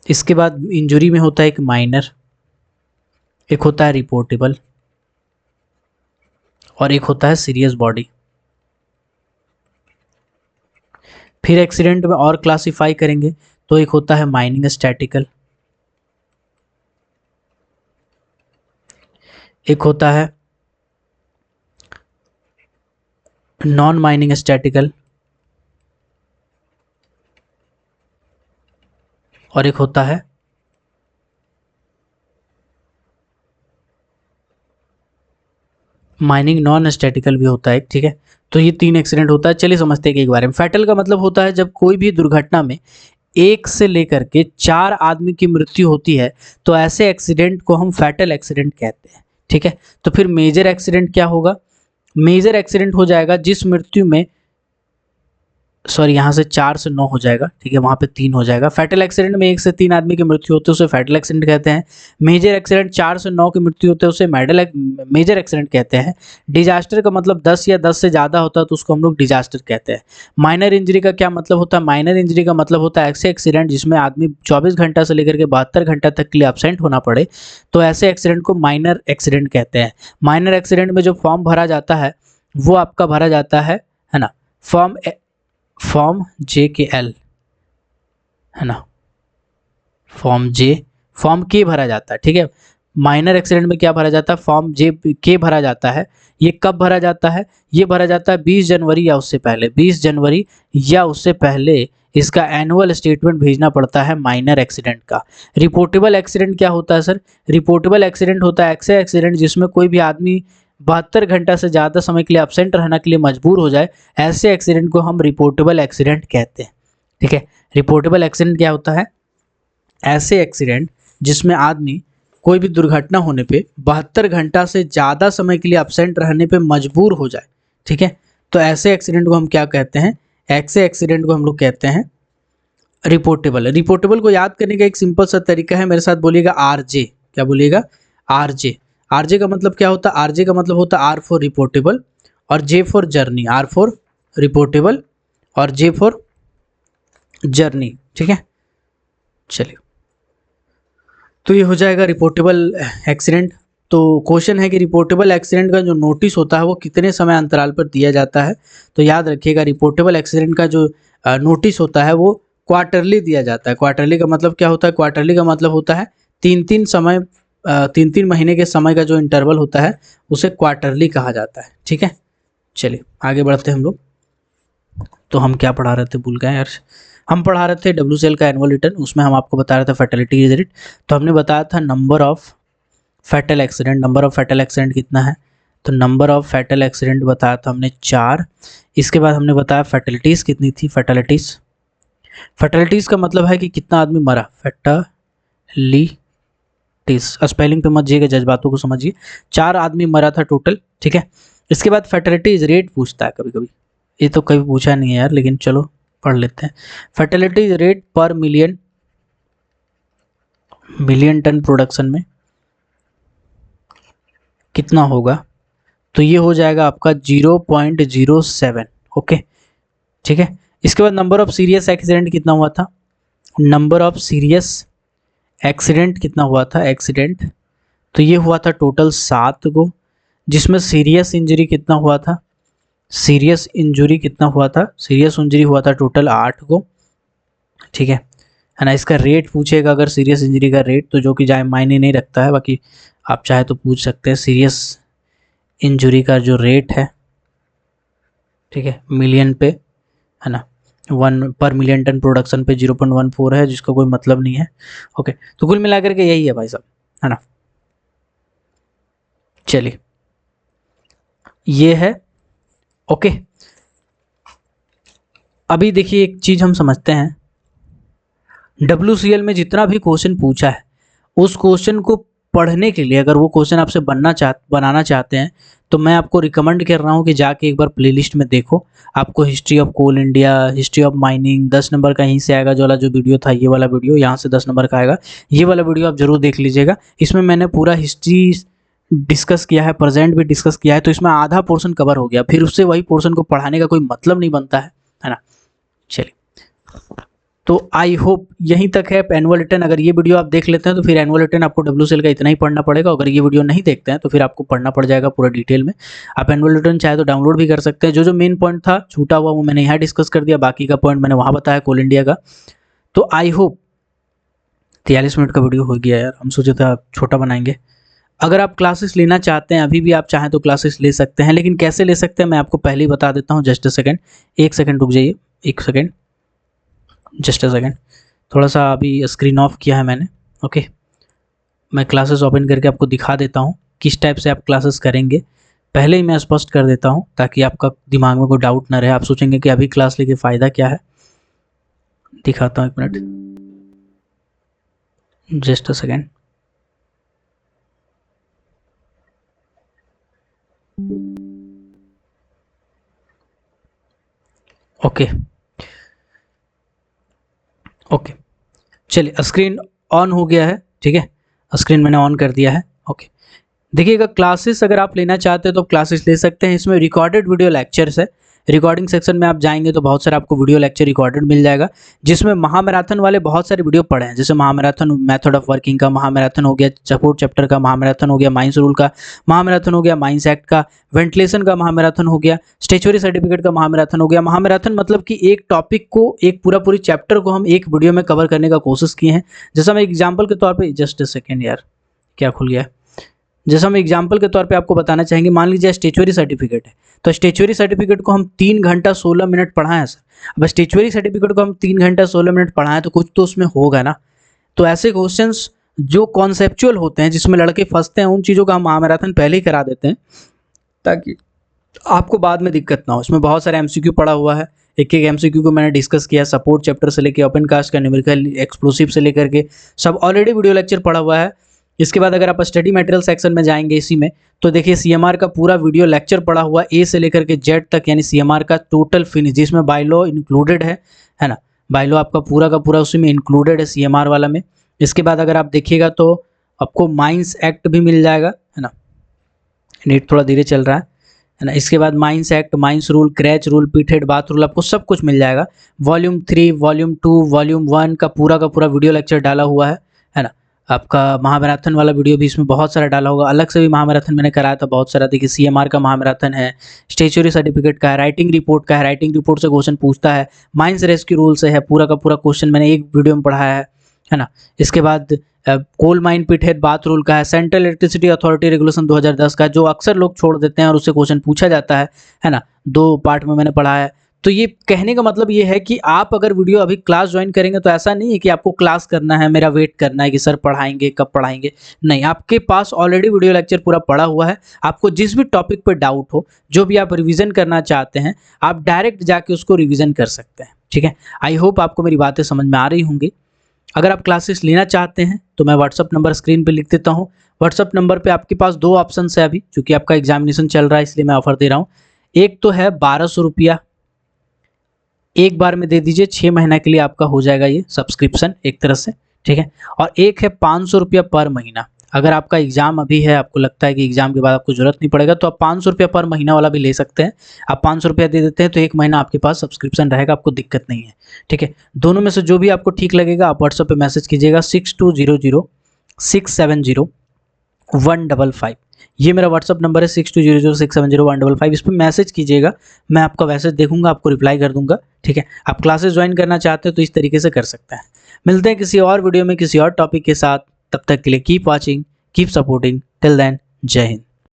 इसके बाद इंजरी में होता है एक माइनर, एक होता है रिपोर्टेबल और एक होता है सीरियस बॉडी। फिर एक्सीडेंट में और क्लासिफाई करेंगे तो एक होता है माइनिंग स्टैटिकल, एक होता है नॉन माइनिंग स्टैटिकल और एक होता है माइनिंग नॉन स्टैटिकल भी होता है, ठीक है। तो ये 3 एक्सीडेंट होता है। चलिए समझते हैं कि एक बारे में। फैटल का मतलब होता है जब कोई भी दुर्घटना में 1 से लेकर के 4 आदमी की मृत्यु होती है, तो ऐसे एक्सीडेंट को हम फैटल एक्सीडेंट कहते हैं, ठीक है। तो फिर मेजर एक्सीडेंट क्या होगा? मेजर एक्सीडेंट हो जाएगा जिस मृत्यु में, सॉरी यहाँ से 4 से 9 हो जाएगा, ठीक है, वहाँ पे 3 हो जाएगा। फैटल एक्सीडेंट में 1 से 3 आदमी की मृत्यु होती है उसे फैटल एक्सीडेंट कहते हैं। मेजर एक्सीडेंट 4 से 9 की मृत्यु होती है उसे मेजर एक्सीडेंट कहते हैं। डिजास्टर का मतलब 10 या 10 से ज़्यादा होता है तो उसको हम लोग डिजास्टर कहते हैं। माइनर इंजरी का क्या मतलब होता है? माइनर इंजरी का मतलब होता है ऐसे एक्सीडेंट जिसमें आदमी 24 घंटा से लेकर के 72 घंटा तक के लिए एब्सेंट होना पड़े, तो ऐसे एक्सीडेंट को माइनर एक्सीडेंट कहते हैं। माइनर एक्सीडेंट में जो फॉर्म भरा जाता है वो आपका भरा जाता है ना, फॉर्म जे के एल है ना, फॉर्म जे, फॉर्म के भरा जाता है, ठीक है। माइनर एक्सीडेंट में क्या भरा जाता है, फॉर्म जे के भरा जाता है। ये कब भरा जाता है, ये भरा जाता है 20 जनवरी या उससे पहले, 20 जनवरी या उससे पहले इसका एनुअल स्टेटमेंट भेजना पड़ता है माइनर एक्सीडेंट का। रिपोर्टेबल एक्सीडेंट क्या होता है सर, रिपोर्टेबल एक्सीडेंट होता है ऐसे एक्सीडेंट जिसमें कोई भी आदमी 72 घंटा से ज़्यादा समय के लिए एब्सेंट रहने के लिए मजबूर हो जाए, ऐसे एक्सीडेंट को हम रिपोर्टेबल एक्सीडेंट कहते हैं, ठीक है। रिपोर्टेबल एक्सीडेंट क्या होता है, ऐसे एक्सीडेंट जिसमें आदमी कोई भी दुर्घटना होने पे 72 घंटा से ज़्यादा समय के लिए एब्सेंट रहने पे मजबूर हो जाए, ठीक है। तो ऐसे एक्सीडेंट को हम क्या कहते हैं, ऐसे एक्सीडेंट को हम लोग कहते हैं रिपोर्टेबल। रिपोर्टेबल को याद करने का एक सिंपल सा तरीका है, मेरे साथ बोलिएगा आरजे। क्या बोलिएगा, आरजे। आरजे का मतलब क्या होता है, आरजे का मतलब होता है आर फॉर रिपोर्टेबल और J for journey, R for reportable और जे फॉर जर्नी, ठीक है। चलिए, तो ये हो जाएगा रिपोर्टेबल एक्सीडेंट। तो क्वेश्चन है कि रिपोर्टेबल एक्सीडेंट का जो नोटिस होता है वो कितने समय अंतराल पर दिया जाता है। तो याद रखिएगा, रिपोर्टेबल एक्सीडेंट का जो नोटिस होता है वो क्वार्टरली दिया जाता है। क्वार्टरली का मतलब क्या होता है, क्वार्टरली का मतलब होता है तीन तीन महीने के समय का जो इंटरवल होता है उसे क्वार्टरली कहा जाता है, ठीक है। चलिए आगे बढ़ते हैं हम लोग। तो हम क्या पढ़ा रहे थे, भूल गए यार। हम पढ़ा रहे थे WCL का एनुअल रिटर्न, उसमें हम आपको बता रहे थे फैटेलिटी रेट। तो हमने बताया था number of fatal accident, number of fatal accident कितना है, तो नंबर ऑफ फैटल एक्सीडेंट बताया था हमने 4। इसके बाद हमने बताया फैटलिटीज़ कितनी थी, फैटलिटीज़, फैटलिटीज़ का मतलब है कि कितना आदमी मरा, फैटलिटीज़, स्पेलिंग पे मत जाइएगा, जज्बातों को समझिए। 4 आदमी मरा था टोटल, ठीक है। इसके बाद फैटलिटीज़ रेट पूछता है कभी कभी, ये तो कभी पूछा नहीं है यार, लेकिन चलो पढ़ लेते हैं। फर्टिलिटी रेट पर मिलियन टन प्रोडक्शन में कितना होगा, तो ये हो जाएगा आपका 0.07, ओके, ठीक है। इसके बाद नंबर ऑफ सीरियस एक्सीडेंट कितना हुआ था, नंबर ऑफ सीरियस एक्सीडेंट कितना हुआ था, एक्सीडेंट, तो ये हुआ था टोटल 7 गो, जिसमें सीरियस इंजरी कितना हुआ था, सीरियस इंजरी कितना हुआ था, सीरियस इंजरी हुआ था टोटल 8 को, ठीक है ना। इसका रेट पूछेगा अगर सीरियस इंजरी का रेट, तो जो कि जाए मायने नहीं रखता है, बाकी आप चाहे तो पूछ सकते हैं सीरियस इंजरी का जो रेट है, ठीक है, मिलियन पे है ना, 1 पर मिलियन टन प्रोडक्शन पे 0.14 है, जिसका कोई मतलब नहीं है, ओके। तो कुल मिलाकर के यही है भाई साहब, है ना। चलिए ये है, ओके। अभी देखिए एक चीज़ हम समझते हैं, WCL में जितना भी क्वेश्चन पूछा है उस क्वेश्चन को पढ़ने के लिए, अगर वो क्वेश्चन आपसे बनाना चाहते हैं, तो मैं आपको रिकमेंड कर रहा हूँ कि जाके एक बार प्लेलिस्ट में देखो। आपको history of Coal India, history of mining 10 number का यहीं से आएगा, जो वाला जो वीडियो था, ये वाला वीडियो यहाँ से 10 नंबर का आएगा, ये वाला वीडियो आप जरूर देख लीजिएगा। इसमें मैंने पूरा हिस्ट्री डिस्कस किया है, प्रेजेंट भी डिस्कस किया है, तो इसमें आधा पोर्शन कवर हो गया, फिर उससे वही पोर्शन को पढ़ाने का कोई मतलब नहीं बनता है ना। चलिए, तो आई होप यहीं तक है एनुअल रिटर्न। अगर ये वीडियो आप देख लेते हैं तो फिर एनुअल रिटर्न आपको WCL का इतना ही पढ़ना पड़ेगा। अगर ये वीडियो नहीं देखते हैं तो फिर आपको पढ़ना पड़ जाएगा पूरा डिटेल में। आप एनुअल रिटर्न चाहे तो डाउनलोड भी कर सकते हैं। जो जो मेन पॉइंट था छूटा हुआ वो मैंने यहाँ डिस्कस कर दिया, बाकी का पॉइंट मैंने वहाँ बताया कोल इंडिया का। तो आई होप 43 मिनट का वीडियो हो गया यार, हम सोचे थे छोटा बनाएंगे। अगर आप क्लासेस लेना चाहते हैं, अभी भी आप चाहें तो क्लासेस ले सकते हैं, लेकिन कैसे ले सकते हैं मैं आपको पहले ही बता देता हूँ। जस्ट अ सेकेंड, 1 सेकेंड रुक जाइए, 1 सेकेंड, जस्ट अ सेकेंड। थोड़ा सा अभी स्क्रीन ऑफ किया है मैंने, ओके। मैं क्लासेस ओपन करके आपको दिखा देता हूँ किस टाइप से आप क्लासेस करेंगे। पहले ही मैं स्पष्ट कर देता हूँ ताकि आपका दिमाग में कोई डाउट ना रहे। आप सोचेंगे कि अभी क्लास लेके फ़ायदा क्या है। दिखाता हूँ, 1 minute, just a second. Okay okay, चलिए स्क्रीन ऑन हो गया है, ठीक है, स्क्रीन मैंने ऑन कर दिया है, ओके। देखिएगा क्लासेस अगर आप लेना चाहते हैं तो क्लासेस ले सकते हैं। इसमें रिकॉर्डेड वीडियो लेक्चर्स है, रिकॉर्डिंग सेक्शन में आप जाएंगे तो बहुत सारा आपको वीडियो लेक्चर रिकॉर्डेड मिल जाएगा, जिसमें महामैराथन वाले बहुत सारे वीडियो पढ़े हैं, जैसे महामैराथन मेथड ऑफ वर्किंग का महामैराथन हो गया, सपोर्ट चैप्टर का महामैराथन हो गया, माइंस रूल का महामैराथन हो गया, माइंस एक्ट का, वेंटिलेशन का महामैराथन हो गया, स्टैच्यूटरी सर्टिफिकेट का महामैराथन हो गया। महामैराथन मतलब कि एक टॉपिक को, एक पूरी चैप्टर को हम एक वीडियो में कवर करने का कोशिश किए हैं। जैसा मैं एग्जाम्पल के तौर पर, जस्ट अ सेकेंड यार, क्या खुल गया है, जैसा हम एग्जाम्पल के तौर पे आपको बताना चाहेंगे, मान लीजिए स्टैच्यूटरी सर्टिफिकेट है, तो स्टैच्यूटरी सर्टिफिकेट को हम 3 घंटा 16 मिनट पढ़ाएं सर। अब स्टैच्यूटरी सर्टिफिकेट को हम 3 घंटा 16 मिनट पढ़ाएं तो कुछ तो उसमें होगा ना। तो ऐसे क्वेश्चंस जो कॉन्सेप्चुअल होते हैं, जिसमें लड़के फंसते हैं, उन चीज़ों का हम महामैराथन पहले ही करा देते हैं ताकि आपको बाद में दिक्कत ना हो। इसमें बहुत सारे MCQ पड़ा हुआ है, एक एक MCQ को मैंने डिस्कस किया, सपोर्ट चैप्टर से लेकर ओपन कास्ट का, न्यूमेरिकल, एक्सप्लोसिव से लेकर के सब ऑलरेडी वीडियो लेक्चर पड़ा हुआ है। इसके बाद अगर आप स्टडी मटेरियल सेक्शन में जाएंगे इसी में, तो देखिए CMR का पूरा वीडियो लेक्चर पड़ा हुआ A से लेकर के Z तक, यानी CMR का टोटल फिनिश, जिसमें बायलॉ इंक्लूडेड है ना, बायलॉ आपका पूरा का पूरा उसी में इंक्लूडेड है CMR वाला में। इसके बाद अगर आप देखिएगा तो आपको माइंस एक्ट भी मिल जाएगा, है ना, नेट थोड़ा धीरे चल रहा है ना। इसके बाद mines act, mines rule, creche rule, pithead bath rule, आपको सब कुछ मिल जाएगा। वॉल्यूम 3, वॉल्यूम 2, वॉल्यूम 1 का पूरा वीडियो लेक्चर डाला हुआ है ना। आपका महामैराथन वाला वीडियो भी इसमें बहुत सारा डाला होगा, अलग से भी महामैराथन मैंने कराया था बहुत सारा। देखिए CMR का महामैराथन है, स्टैच्यूटरी सर्टिफिकेट का है, राइटिंग रिपोर्ट का है, राइटिंग रिपोर्ट से क्वेश्चन पूछता है, माइंस रेस्क्यू रूल से है, पूरा का पूरा क्वेश्चन मैंने एक वीडियो में पढ़ाया है ना। इसके बाद कोल माइन पिटहेड बाथ रूल का है, सेंट्रल इलेक्ट्रिसिटी अथॉरिटी रेगुलेशन 2010 का, जो अक्सर लोग छोड़ देते हैं और उससे क्वेश्चन पूछा जाता है ना। 2 पार्ट में मैंने पढ़ाया है। तो ये कहने का मतलब ये है कि आप अगर वीडियो अभी क्लास ज्वाइन करेंगे तो ऐसा नहीं है कि आपको क्लास करना है, मेरा वेट करना है कि सर पढ़ाएंगे कब पढ़ाएंगे, नहीं, आपके पास ऑलरेडी वीडियो लेक्चर पूरा पड़ा हुआ है। आपको जिस भी टॉपिक पर डाउट हो, जो भी आप रिवीजन करना चाहते हैं, आप डायरेक्ट जाके उसको रिवीजन कर सकते हैं, ठीक है। आई होप आपको मेरी बातें समझ में आ रही होंगी। अगर आप क्लासेस लेना चाहते हैं तो मैं व्हाट्सअप नंबर स्क्रीन पे लिख देता हूँ। व्हाट्सअप नंबर पे आपके पास 2 ऑप्शन है अभी, क्योंकि आपका एग्जामिनेशन चल रहा है इसलिए मैं ऑफर दे रहा हूँ। एक तो है 1200 रुपया, एक बार में दे दीजिए, 6 महीना के लिए आपका हो जाएगा ये सब्सक्रिप्शन एक तरह से, ठीक है। और एक है 500 रुपया पर महीना। अगर आपका एग्जाम अभी है, आपको लगता है कि एग्जाम के बाद आपको जरूरत नहीं पड़ेगा, तो आप 500 रुपया पर महीना वाला भी ले सकते हैं। आप 500 रुपया दे देते हैं तो 1 महीना आपके पास सब्सक्रिप्शन रहेगा, आपको दिक्कत नहीं है, ठीक है। दोनों में से जो भी आपको ठीक लगेगा आप व्हाट्सएप पे मैसेज कीजिएगा 6200670155। ये मेरा व्हाट्सअप नंबर है 6200670155। इस पर मैसेज कीजिएगा, मैं आपका मैसेज देखूंगा, आपको रिप्लाई कर दूंगा, ठीक है। आप क्लासेस ज्वाइन करना चाहते हैं तो इस तरीके से कर सकते हैं। मिलते हैं किसी और वीडियो में किसी और टॉपिक के साथ, तब तक के लिए keep watching, keep supporting, till then Jai Hind.